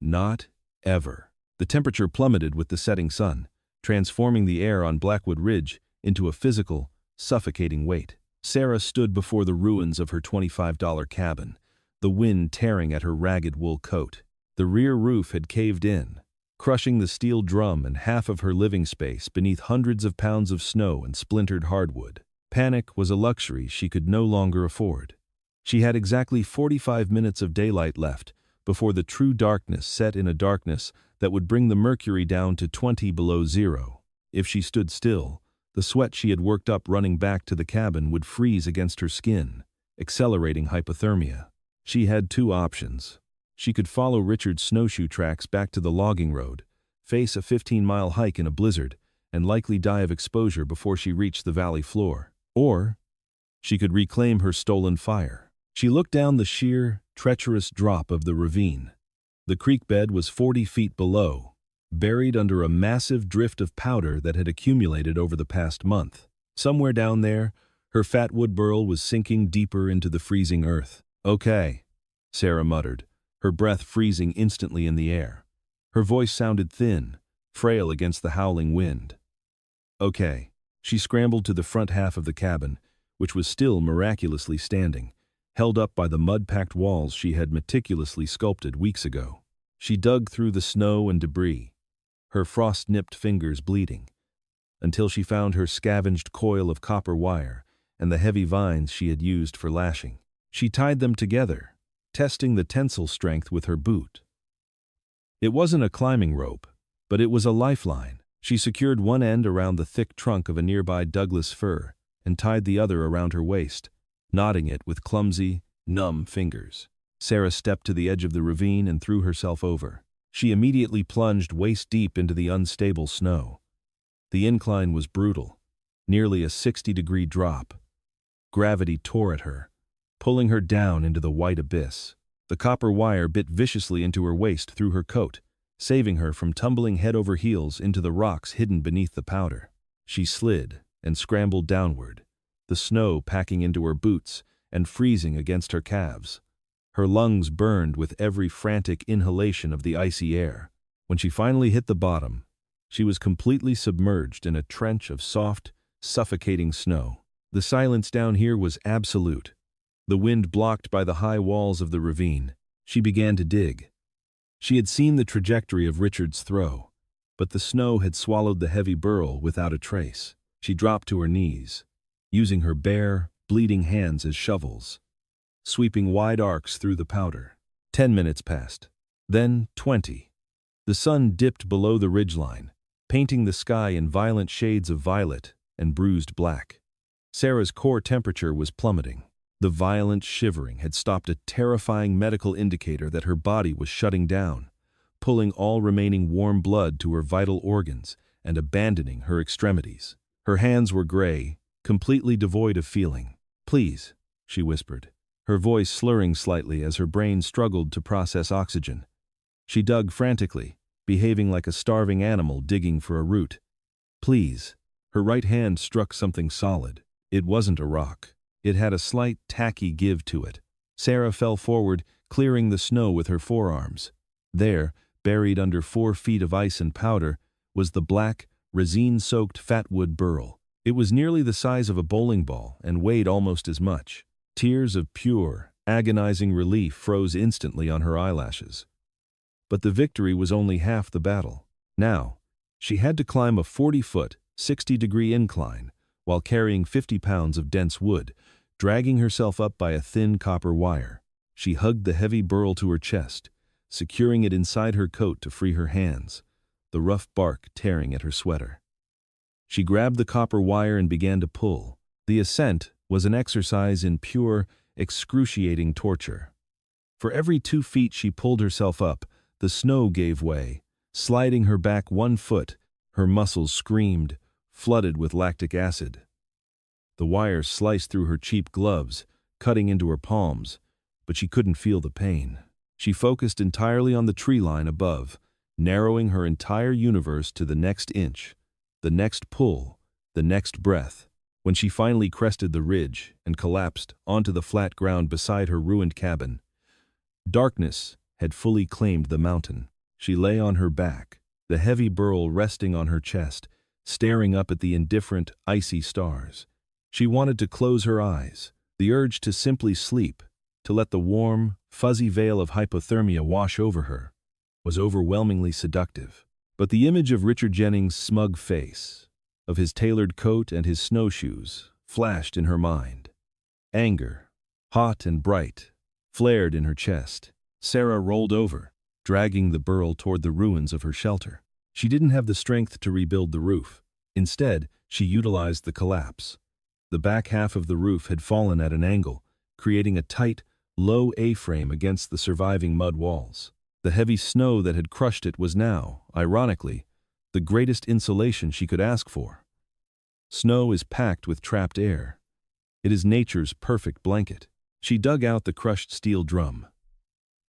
"Not ever." The temperature plummeted with the setting sun, transforming the air on Blackwood Ridge into a physical, suffocating weight. Sarah stood before the ruins of her $25 cabin, the wind tearing at her ragged wool coat. The rear roof had caved in, crushing the steel drum and half of her living space beneath hundreds of pounds of snow and splintered hardwood. Panic was a luxury she could no longer afford. She had exactly 45 minutes of daylight left before the true darkness set in, a darkness that would bring the mercury down to 20 below zero. If she stood still, the sweat she had worked up running back to the cabin would freeze against her skin, accelerating hypothermia. She had 2 options. She could follow Richard's snowshoe tracks back to the logging road, face a 15-mile hike in a blizzard, and likely die of exposure before she reached the valley floor. Or she could reclaim her stolen fire. She looked down the sheer, treacherous drop of the ravine. The creek bed was 40 feet below, buried under a massive drift of powder that had accumulated over the past month. Somewhere down there, her Firewood burl was sinking deeper into the freezing earth. "Okay," Sarah muttered, her breath freezing instantly in the air. Her voice sounded thin, frail against the howling wind. "Okay." She scrambled to the front half of the cabin, which was still miraculously standing, held up by the mud-packed walls she had meticulously sculpted weeks ago. She dug through the snow and debris, her frost-nipped fingers bleeding, until she found her scavenged coil of copper wire and the heavy vines she had used for lashing. She tied them together, testing the tensile strength with her boot. It wasn't a climbing rope, but it was a lifeline. She secured one end around the thick trunk of a nearby Douglas fir and tied the other around her waist, knotting it with clumsy, numb fingers. Sarah stepped to the edge of the ravine and threw herself over. She immediately plunged waist-deep into the unstable snow. The incline was brutal, nearly a 60-degree drop. Gravity tore at her, pulling her down into the white abyss. The copper wire bit viciously into her waist through her coat, saving her from tumbling head over heels into the rocks hidden beneath the powder. She slid and scrambled downward, the snow packing into her boots and freezing against her calves. Her lungs burned with every frantic inhalation of the icy air. When she finally hit the bottom, she was completely submerged in a trench of soft, suffocating snow. The silence down here was absolute, the wind blocked by the high walls of the ravine. She began to dig. She had seen the trajectory of Richard's throw, but the snow had swallowed the heavy burl without a trace. She dropped to her knees, using her bare, bleeding hands as shovels, sweeping wide arcs through the powder. 10 minutes passed, then 20. The sun dipped below the ridgeline, painting the sky in violent shades of violet and bruised black. Sarah's core temperature was plummeting. The violent shivering had stopped a terrifying medical indicator that her body was shutting down, pulling all remaining warm blood to her vital organs and abandoning her extremities. Her hands were gray, completely devoid of feeling. "Please," she whispered, her voice slurring slightly as her brain struggled to process oxygen. She dug frantically, behaving like a starving animal digging for a root. "Please." Her right hand struck something solid. It wasn't a rock. It had a slight, tacky give to it. Sarah fell forward, clearing the snow with her forearms. There, buried under 4 feet of ice and powder, was the black, resin-soaked Firewood burl. It was nearly the size of a bowling ball and weighed almost as much. Tears of pure, agonizing relief froze instantly on her eyelashes. But the victory was only half the battle. Now, she had to climb a 40-foot, 60-degree incline while carrying 50 pounds of dense wood, dragging herself up by a thin copper wire. She hugged the heavy burl to her chest, securing it inside her coat to free her hands, the rough bark tearing at her sweater. She grabbed the copper wire and began to pull. The ascent was an exercise in pure, excruciating torture. For every 2 feet she pulled herself up, the snow gave way, sliding her back 1 foot. Her muscles screamed, flooded with lactic acid. The wire sliced through her cheap gloves, cutting into her palms, but she couldn't feel the pain. She focused entirely on the tree line above, narrowing her entire universe to the next inch, the next pull, the next breath. When she finally crested the ridge and collapsed onto the flat ground beside her ruined cabin, darkness had fully claimed the mountain. She lay on her back, the heavy burl resting on her chest, staring up at the indifferent, icy stars. She wanted to close her eyes. The urge to simply sleep, to let the warm, fuzzy veil of hypothermia wash over her, was overwhelmingly seductive. But the image of Richard Jennings' smug face, of his tailored coat and his snowshoes, flashed in her mind. Anger, hot and bright, flared in her chest. Sarah rolled over, dragging the burl toward the ruins of her shelter. She didn't have the strength to rebuild the roof. Instead, she utilized the collapse. The back half of the roof had fallen at an angle, creating a tight, low A-frame against the surviving mud walls. The heavy snow that had crushed it was now, ironically, the greatest insulation she could ask for. Snow is packed with trapped air. It is nature's perfect blanket. She dug out the crushed steel drum.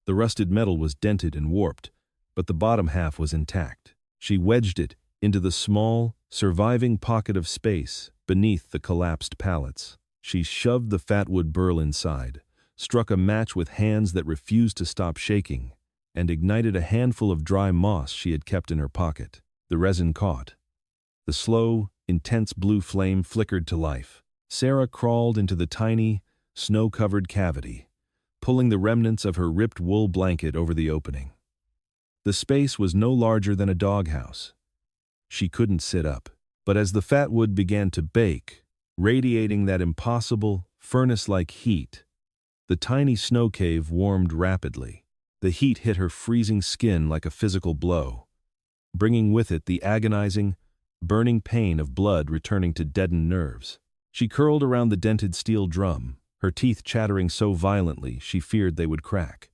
The rusted metal was dented and warped, but the bottom half was intact. She wedged it into the small, surviving pocket of space beneath the collapsed pallets. She shoved the Firewood burl inside, struck a match with hands that refused to stop shaking, and ignited a handful of dry moss she had kept in her pocket. The resin caught. The slow, intense blue flame flickered to life. Sarah crawled into the tiny, snow-covered cavity, pulling the remnants of her ripped wool blanket over the opening. The space was no larger than a doghouse. She couldn't sit up. But as the Firewood began to bake, radiating that impossible, furnace-like heat, the tiny snow cave warmed rapidly. The heat hit her freezing skin like a physical blow, bringing with it the agonizing, burning pain of blood returning to deadened nerves. She curled around the dented steel drum, her teeth chattering so violently she feared they would crack.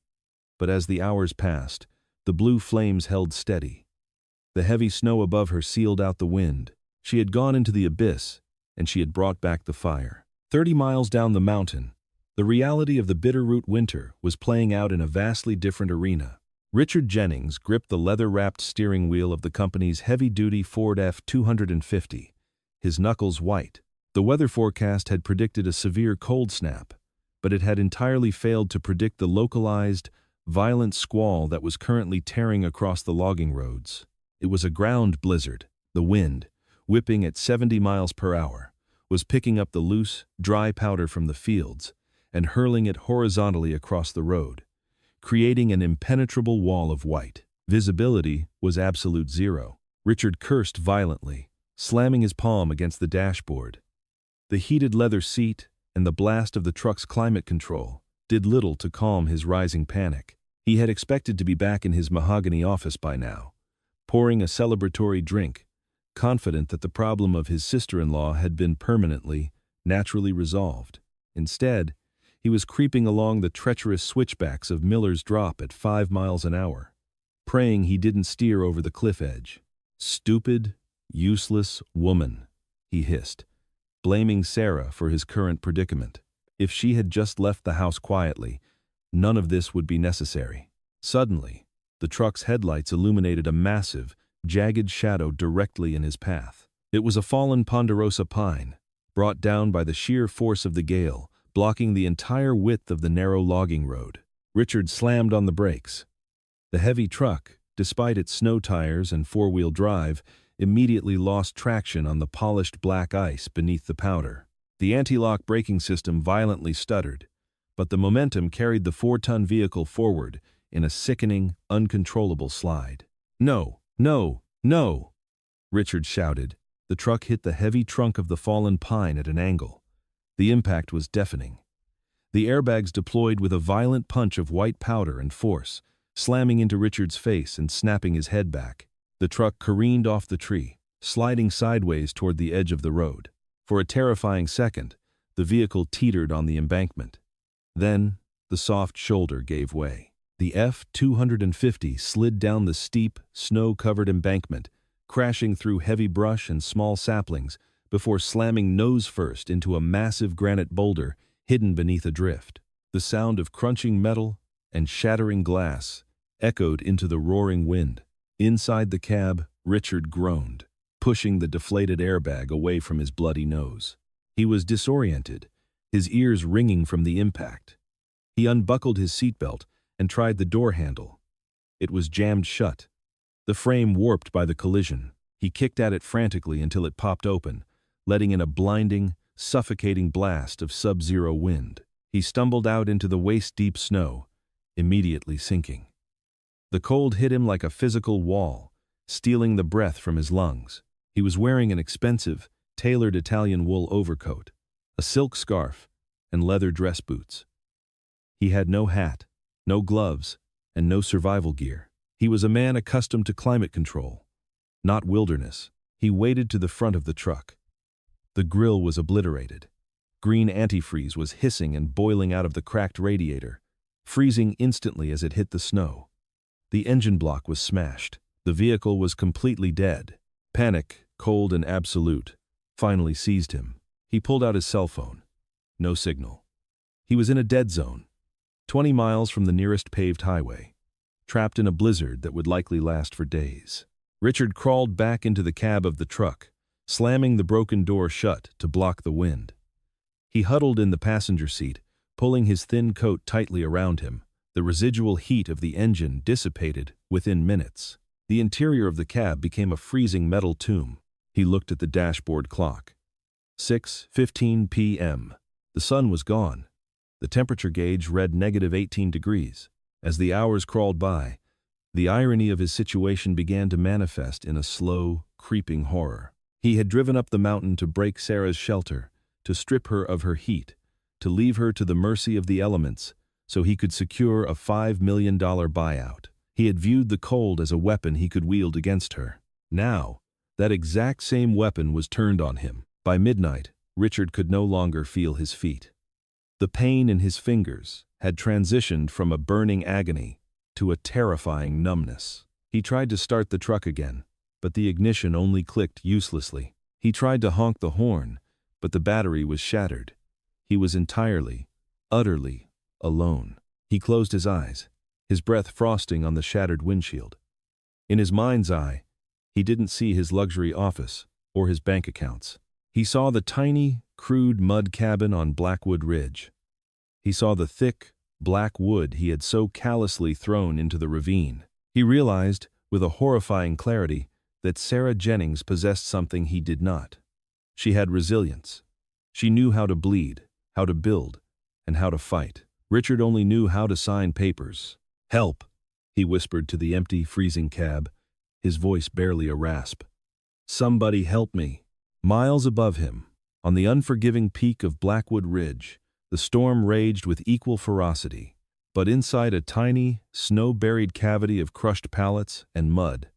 But as the hours passed, the blue flames held steady. The heavy snow above her sealed out the wind. She had gone into the abyss, and she had brought back the fire. 30 miles down the mountain, the reality of the Bitterroot winter was playing out in a vastly different arena. Richard Jennings gripped the leather-wrapped steering wheel of the company's heavy-duty Ford F-250, his knuckles white. The weather forecast had predicted a severe cold snap, but it had entirely failed to predict the localized, violent squall that was currently tearing across the logging roads. It was a ground blizzard. The wind, whipping at 70 miles per hour, was picking up the loose, dry powder from the fields and hurling it horizontally across the road, creating an impenetrable wall of white. Visibility was absolute zero. Richard cursed violently, slamming his palm against the dashboard. The heated leather seat and the blast of the truck's climate control did little to calm his rising panic. He had expected to be back in his mahogany office by now, pouring a celebratory drink, confident that the problem of his sister-in-law had been permanently, naturally resolved. Instead, he was creeping along the treacherous switchbacks of Miller's Drop at 5 miles an hour, praying he didn't steer over the cliff edge. "Stupid, useless woman," he hissed, blaming Sarah for his current predicament. If she had just left the house quietly, none of this would be necessary. Suddenly, the truck's headlights illuminated a massive, jagged shadow directly in his path. It was a fallen ponderosa pine, brought down by the sheer force of the gale, blocking the entire width of the narrow logging road. Richard slammed on the brakes. The heavy truck, despite its snow tires and four-wheel drive, immediately lost traction on the polished black ice beneath the powder. The anti-lock braking system violently stuttered, but the momentum carried the 4-ton vehicle forward in a sickening, uncontrollable slide. "No, no, no!" Richard shouted. The truck hit the heavy trunk of the fallen pine at an angle. The impact was deafening. The airbags deployed with a violent punch of white powder and force, slamming into Richard's face and snapping his head back. The truck careened off the tree, sliding sideways toward the edge of the road. For a terrifying second, the vehicle teetered on the embankment. Then, the soft shoulder gave way. The F-250 slid down the steep, snow-covered embankment, crashing through heavy brush and small saplings before slamming nose-first into a massive granite boulder hidden beneath a drift. The sound of crunching metal and shattering glass echoed into the roaring wind. Inside the cab, Richard groaned, pushing the deflated airbag away from his bloody nose. He was disoriented, his ears ringing from the impact. He unbuckled his seatbelt and tried the door handle. It was jammed shut, the frame warped by the collision. He kicked at it frantically until it popped open, letting in a blinding, suffocating blast of sub-zero wind. He stumbled out into the waist-deep snow, immediately sinking. The cold hit him like a physical wall, stealing the breath from his lungs. He was wearing an expensive, tailored Italian wool overcoat, a silk scarf, and leather dress boots. He had no hat, no gloves, and no survival gear. He was a man accustomed to climate control, not wilderness. He waded to the front of the truck. The grill was obliterated. Green antifreeze was hissing and boiling out of the cracked radiator, freezing instantly as it hit the snow. The engine block was smashed. The vehicle was completely dead. Panic, cold and absolute, finally seized him. He pulled out his cell phone. No signal. He was in a dead zone, 20 miles from the nearest paved highway, trapped in a blizzard that would likely last for days. Richard crawled back into the cab of the truck, slamming the broken door shut to block the wind. He huddled in the passenger seat, pulling his thin coat tightly around him. The residual heat of the engine dissipated within minutes. The interior of the cab became a freezing metal tomb. He looked at the dashboard clock. 6:15 p.m. The sun was gone. The temperature gauge read -18 degrees. As the hours crawled by, the irony of his situation began to manifest in a slow, creeping horror. He had driven up the mountain to break Sarah's shelter, to strip her of her heat, to leave her to the mercy of the elements, so he could secure a $5 million buyout. He had viewed the cold as a weapon he could wield against her. Now, that exact same weapon was turned on him. By midnight, Richard could no longer feel his feet. The pain in his fingers had transitioned from a burning agony to a terrifying numbness. He tried to start the truck again, but the ignition only clicked uselessly. He tried to honk the horn, but the battery was shattered. He was entirely, utterly alone. He closed his eyes, his breath frosting on the shattered windshield. In his mind's eye, he didn't see his luxury office or his bank accounts. He saw the tiny, crude mud cabin on Blackwood Ridge. He saw the thick, black wood he had so callously thrown into the ravine. He realized, with a horrifying clarity, that Sarah Jennings possessed something he did not. She had resilience. She knew how to bleed, how to build, and how to fight. Richard only knew how to sign papers. "Help," he whispered to the empty, freezing cab, his voice barely a rasp. "Somebody help me." Miles above him, on the unforgiving peak of Blackwood Ridge, the storm raged with equal ferocity. But inside a tiny, snow-buried cavity of crushed pallets and mud,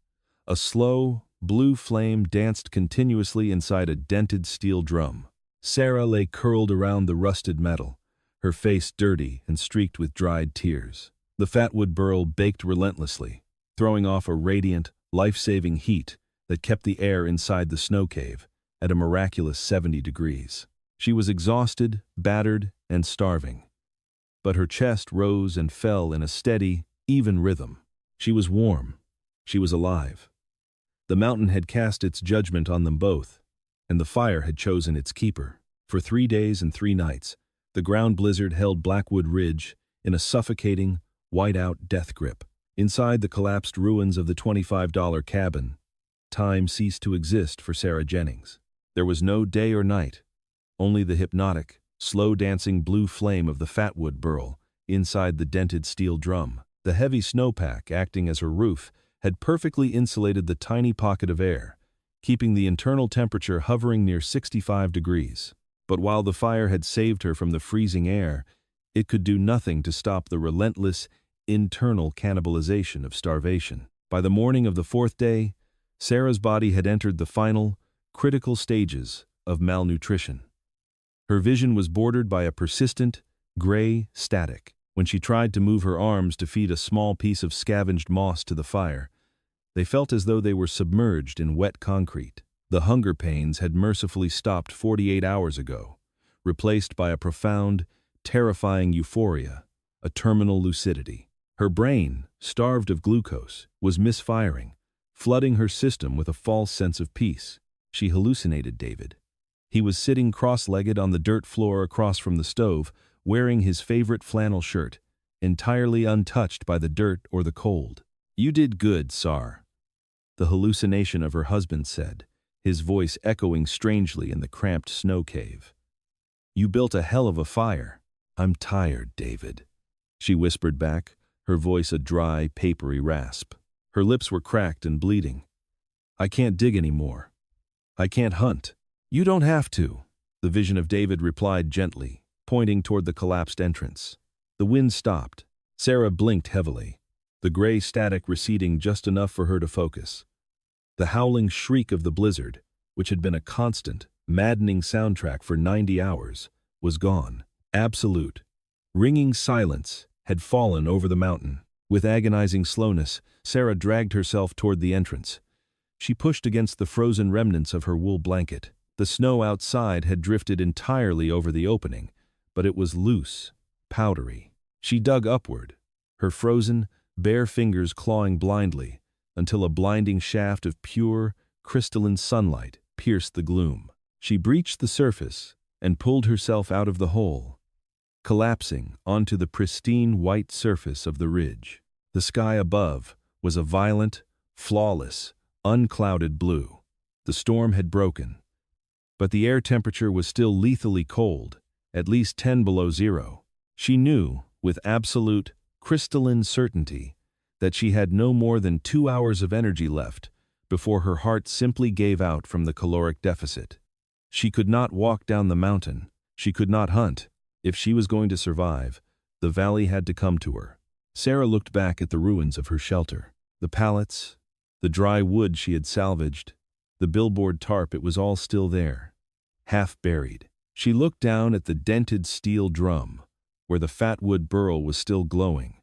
a slow, blue flame danced continuously inside a dented steel drum. Sarah lay curled around the rusted metal, her face dirty and streaked with dried tears. The fatwood burl baked relentlessly, throwing off a radiant, life-saving heat that kept the air inside the snow cave at a miraculous 70 degrees. She was exhausted, battered, and starving, but her chest rose and fell in a steady, even rhythm. She was warm. She was alive. The mountain had cast its judgment on them both, and the fire had chosen its keeper. For 3 days and 3 nights, the ground blizzard held Blackwood Ridge in a suffocating, white-out death grip. Inside the collapsed ruins of the $25 cabin, time ceased to exist for Sarah Jennings. There was no day or night, only the hypnotic, slow-dancing blue flame of the fatwood burl inside the dented steel drum. The heavy snowpack, acting as her roof, had perfectly insulated the tiny pocket of air, keeping the internal temperature hovering near 65 degrees. But while the fire had saved her from the freezing air, it could do nothing to stop the relentless, internal cannibalization of starvation. By the morning of the 4th day, Sarah's body had entered the final, critical stages of malnutrition. Her vision was bordered by a persistent, gray static. When she tried to move her arms to feed a small piece of scavenged moss to the fire, they felt as though they were submerged in wet concrete. The hunger pains had mercifully stopped 48 hours ago, replaced by a profound, terrifying euphoria, a terminal lucidity. Her brain, starved of glucose, was misfiring, flooding her system with a false sense of peace. She hallucinated David. He was sitting cross-legged on the dirt floor across from the stove, wearing his favorite flannel shirt, entirely untouched by the dirt or the cold. "You did good, Sar," the hallucination of her husband said, his voice echoing strangely in the cramped snow cave. "You built a hell of a fire." "I'm tired, David," she whispered back, her voice a dry, papery rasp. Her lips were cracked and bleeding. "I can't dig anymore. I can't hunt." "You don't have to," the vision of David replied gently, pointing toward the collapsed entrance. The wind stopped. Sarah blinked heavily, the gray static receding just enough for her to focus. The howling shriek of the blizzard, which had been a constant, maddening soundtrack for 90 hours, was gone. Absolute, ringing silence had fallen over the mountain. With agonizing slowness, Sarah dragged herself toward the entrance. She pushed against the frozen remnants of her wool blanket. The snow outside had drifted entirely over the opening, but it was loose, powdery. She dug upward, her frozen, bare fingers clawing blindly, until a blinding shaft of pure, crystalline sunlight pierced the gloom. She breached the surface and pulled herself out of the hole, collapsing onto the pristine white surface of the ridge. The sky above was a violent, flawless, unclouded blue. The storm had broken, but the air temperature was still lethally cold, at least 10 below zero. She knew, with absolute, crystalline certainty, that she had no more than 2 hours of energy left before her heart simply gave out from the caloric deficit. She could not walk down the mountain. She could not hunt. If she was going to survive, the valley had to come to her. Sarah looked back at the ruins of her shelter. The pallets, the dry wood she had salvaged, the billboard tarp, it was all still there, half buried. She looked down at the dented steel drum, where the fatwood burl was still glowing,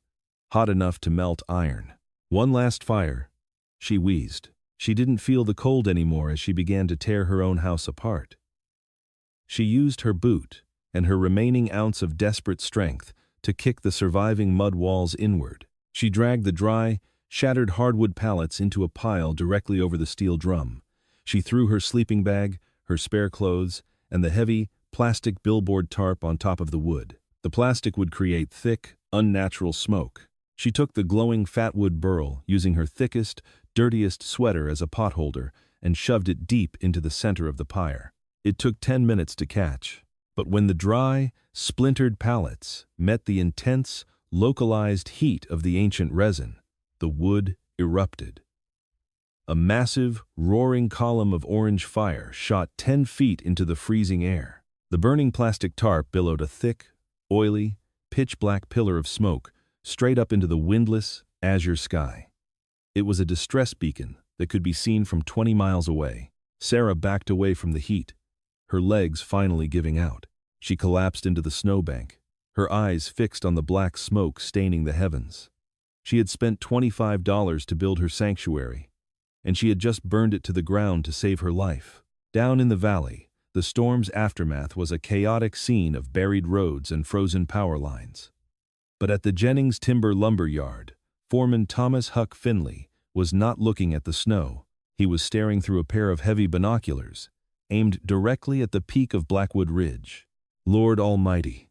hot enough to melt iron. One last fire, she wheezed. She didn't feel the cold anymore as she began to tear her own house apart. She used her boot and her remaining ounce of desperate strength to kick the surviving mud walls inward. She dragged the dry, shattered hardwood pallets into a pile directly over the steel drum. She threw her sleeping bag, her spare clothes, and the heavy, plastic billboard tarp on top of the wood. The plastic would create thick, unnatural smoke. She took the glowing fatwood burl, using her thickest, dirtiest sweater as a potholder, and shoved it deep into the center of the pyre. It took 10 minutes to catch, but when the dry, splintered pallets met the intense, localized heat of the ancient resin, the wood erupted. A massive, roaring column of orange fire shot 10 feet into the freezing air. The burning plastic tarp billowed a thick, oily, pitch-black pillar of smoke straight up into the windless, azure sky. It was a distress beacon that could be seen from 20 miles away. Sarah backed away from the heat, her legs finally giving out. She collapsed into the snowbank, her eyes fixed on the black smoke staining the heavens. She had spent $25 to build her sanctuary, and she had just burned it to the ground to save her life. Down in the valley, the storm's aftermath was a chaotic scene of buried roads and frozen power lines. But at the Jennings Timber Lumber Yard, Foreman Thomas Huck Finley was not looking at the snow. He was staring through a pair of heavy binoculars, aimed directly at the peak of Blackwood Ridge. "Lord Almighty,"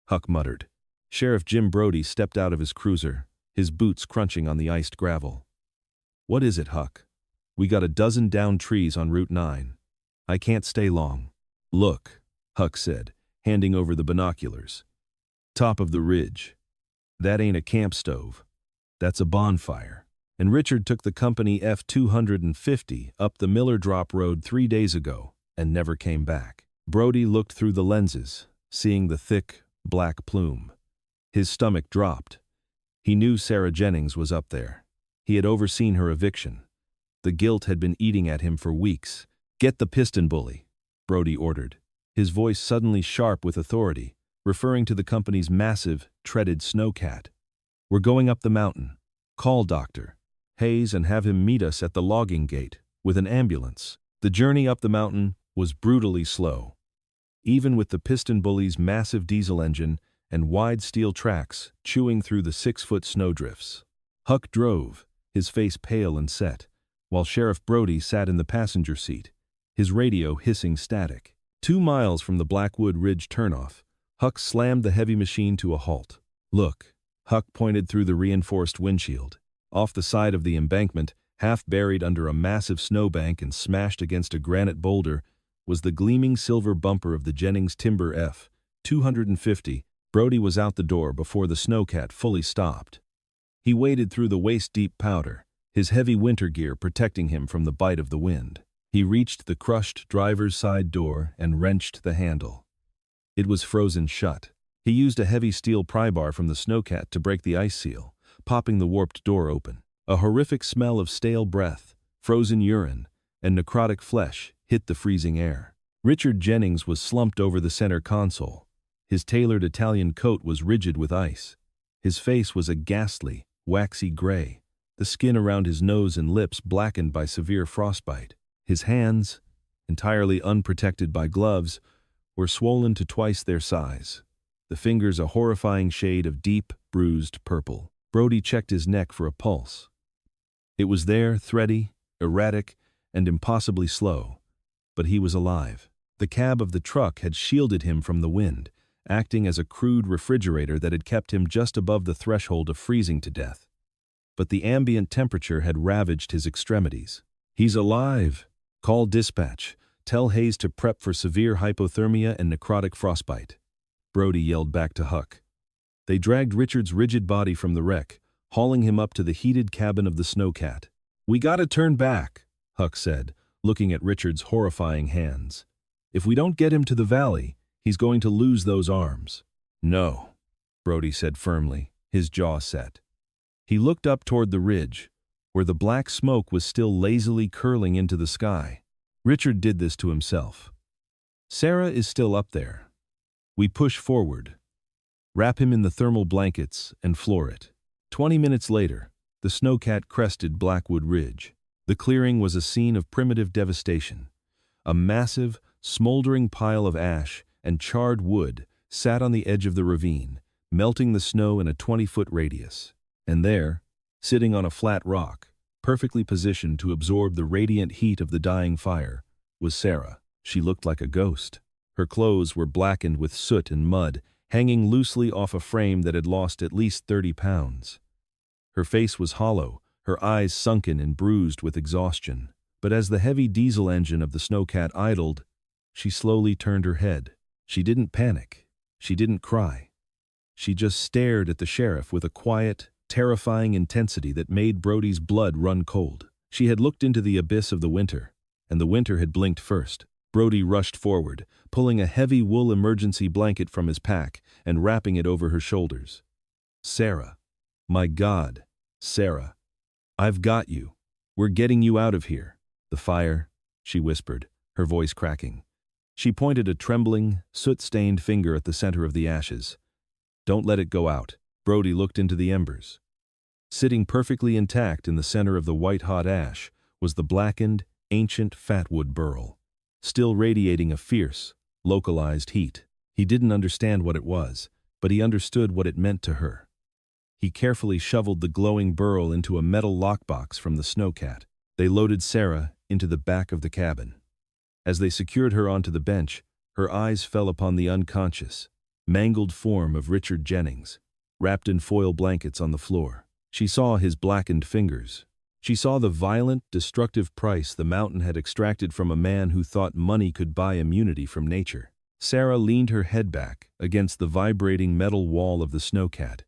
Huck muttered. Sheriff Jim Brody stepped out of his cruiser, his boots crunching on the iced gravel. "What is it, Huck?" "We got a dozen downed trees on Route 9. I can't stay long." "Look," Huck said, handing over the binoculars. "Top of the ridge. That ain't a camp stove. That's a bonfire." And Richard took the company F-250 up the Miller Drop Road 3 days ago and never came back. Brody looked through the lenses, seeing the thick, black plume. His stomach dropped. He knew Sarah Jennings was up there. He had overseen her eviction. The guilt had been eating at him for weeks. "Get the piston bully," Brody ordered, his voice suddenly sharp with authority, referring to the company's massive, treaded snowcat. "We're going up the mountain. Call Dr. Hayes and have him meet us at the logging gate with an ambulance." The journey up the mountain was brutally slow. Even with the piston bully's massive diesel engine and wide steel tracks chewing through the 6-foot snowdrifts. Huck drove, his face pale and set, while Sheriff Brody sat in the passenger seat, his radio hissing static. 2 miles from the Blackwood Ridge turnoff, Huck slammed the heavy machine to a halt. "Look," Huck pointed through the reinforced windshield. Off the side of the embankment, half buried under a massive snowbank and smashed against a granite boulder, was the gleaming silver bumper of the Jennings Timber F-250. Brody was out the door before the snowcat fully stopped. He waded through the waist-deep powder, his heavy winter gear protecting him from the bite of the wind. He reached the crushed driver's side door and wrenched the handle. It was frozen shut. He used a heavy steel pry bar from the snowcat to break the ice seal, popping the warped door open. A horrific smell of stale breath, frozen urine, and necrotic flesh hit the freezing air. Richard Jennings was slumped over the center console. His tailored Italian coat was rigid with ice. His face was a ghastly, waxy gray, the skin around his nose and lips blackened by severe frostbite. His hands, entirely unprotected by gloves, were swollen to twice their size, the fingers a horrifying shade of deep, bruised purple. Brody checked his neck for a pulse. It was there, thready, erratic, and impossibly slow, but he was alive. The cab of the truck had shielded him from the wind, acting as a crude refrigerator that had kept him just above the threshold of freezing to death. But the ambient temperature had ravaged his extremities. "He's alive! Call dispatch. Tell Hayes to prep for severe hypothermia and necrotic frostbite," Brody yelled back to Huck. They dragged Richard's rigid body from the wreck, hauling him up to the heated cabin of the snowcat. "We gotta turn back," Huck said, looking at Richard's horrifying hands. "If we don't get him to the valley, he's going to lose those arms." "No," Brody said firmly, his jaw set. He looked up toward the ridge, where the black smoke was still lazily curling into the sky. Richard did this to himself. "Sarah is still up there. We push forward. Wrap him in the thermal blankets and floor it." 20 minutes later, the snowcat crested Blackwood Ridge. The clearing was a scene of primitive devastation. A massive, smoldering pile of ash and charred wood sat on the edge of the ravine, melting the snow in a 20-foot radius. And there, sitting on a flat rock, perfectly positioned to absorb the radiant heat of the dying fire, was Sarah. She looked like a ghost. Her clothes were blackened with soot and mud, hanging loosely off a frame that had lost at least 30 pounds. Her face was hollow, her eyes sunken and bruised with exhaustion. But as the heavy diesel engine of the snowcat idled, she slowly turned her head. She didn't panic. She didn't cry. She just stared at the sheriff with a quiet, terrifying intensity that made Brody's blood run cold. She had looked into the abyss of the winter, and the winter had blinked first. Brody rushed forward, pulling a heavy wool emergency blanket from his pack and wrapping it over her shoulders. "Sarah. My God, Sarah. I've got you. We're getting you out of here." "The fire," she whispered, her voice cracking. She pointed a trembling, soot-stained finger at the center of the ashes. "Don't let it go out." Brody looked into the embers. Sitting perfectly intact in the center of the white-hot ash was the blackened, ancient Firewood burl, still radiating a fierce, localized heat. He didn't understand what it was, but he understood what it meant to her. He carefully shoveled the glowing burl into a metal lockbox from the snowcat. They loaded Sarah into the back of the cabin. As they secured her onto the bench, her eyes fell upon the unconscious, mangled form of Richard Jennings, wrapped in foil blankets on the floor. She saw his blackened fingers. She saw the violent, destructive price the mountain had extracted from a man who thought money could buy immunity from nature. Sarah leaned her head back against the vibrating metal wall of the snowcat,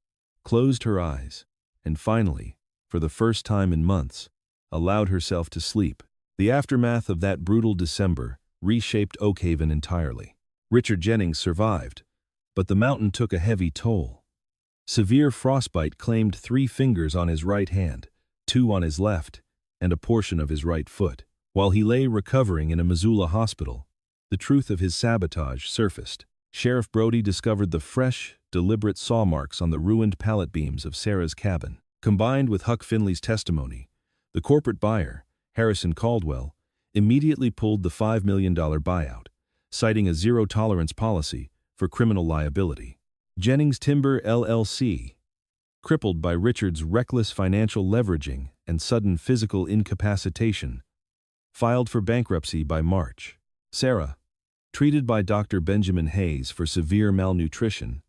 closed her eyes, and finally, for the first time in months, allowed herself to sleep. The aftermath of that brutal December reshaped Oakhaven entirely. Richard Jennings survived, but the mountain took a heavy toll. Severe frostbite claimed 3 fingers on his right hand, 2 on his left, and a portion of his right foot. While he lay recovering in a Missoula hospital, the truth of his sabotage surfaced. Sheriff Brody discovered the fresh, deliberate saw marks on the ruined pallet beams of Sarah's cabin. Combined with Huck Finley's testimony, the corporate buyer, Harrison Caldwell, immediately pulled the $5 million buyout, citing a zero-tolerance policy for criminal liability. Jennings Timber LLC, crippled by Richard's reckless financial leveraging and sudden physical incapacitation, filed for bankruptcy by March. Sarah, treated by Dr. Benjamin Hayes for severe malnutrition,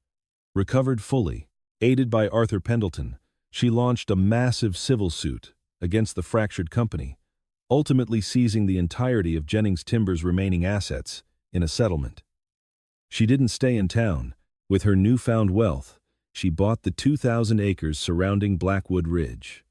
recovered fully. Aided by Arthur Pendleton, she launched a massive civil suit against the fractured company, ultimately seizing the entirety of Jennings Timber's remaining assets in a settlement. She didn't stay in town. With her newfound wealth, she bought the 2,000 acres surrounding Blackwood Ridge.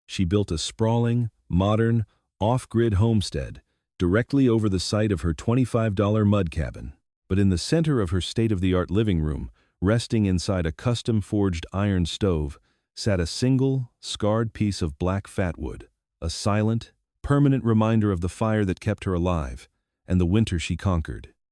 She built a sprawling, modern, off-grid homestead directly over the site of her $25 mud cabin. But in the center of her state-of-the-art living room, resting inside a custom-forged iron stove, sat a single, scarred piece of black Firewood, a silent, permanent reminder of the fire that kept her alive and the winter she conquered.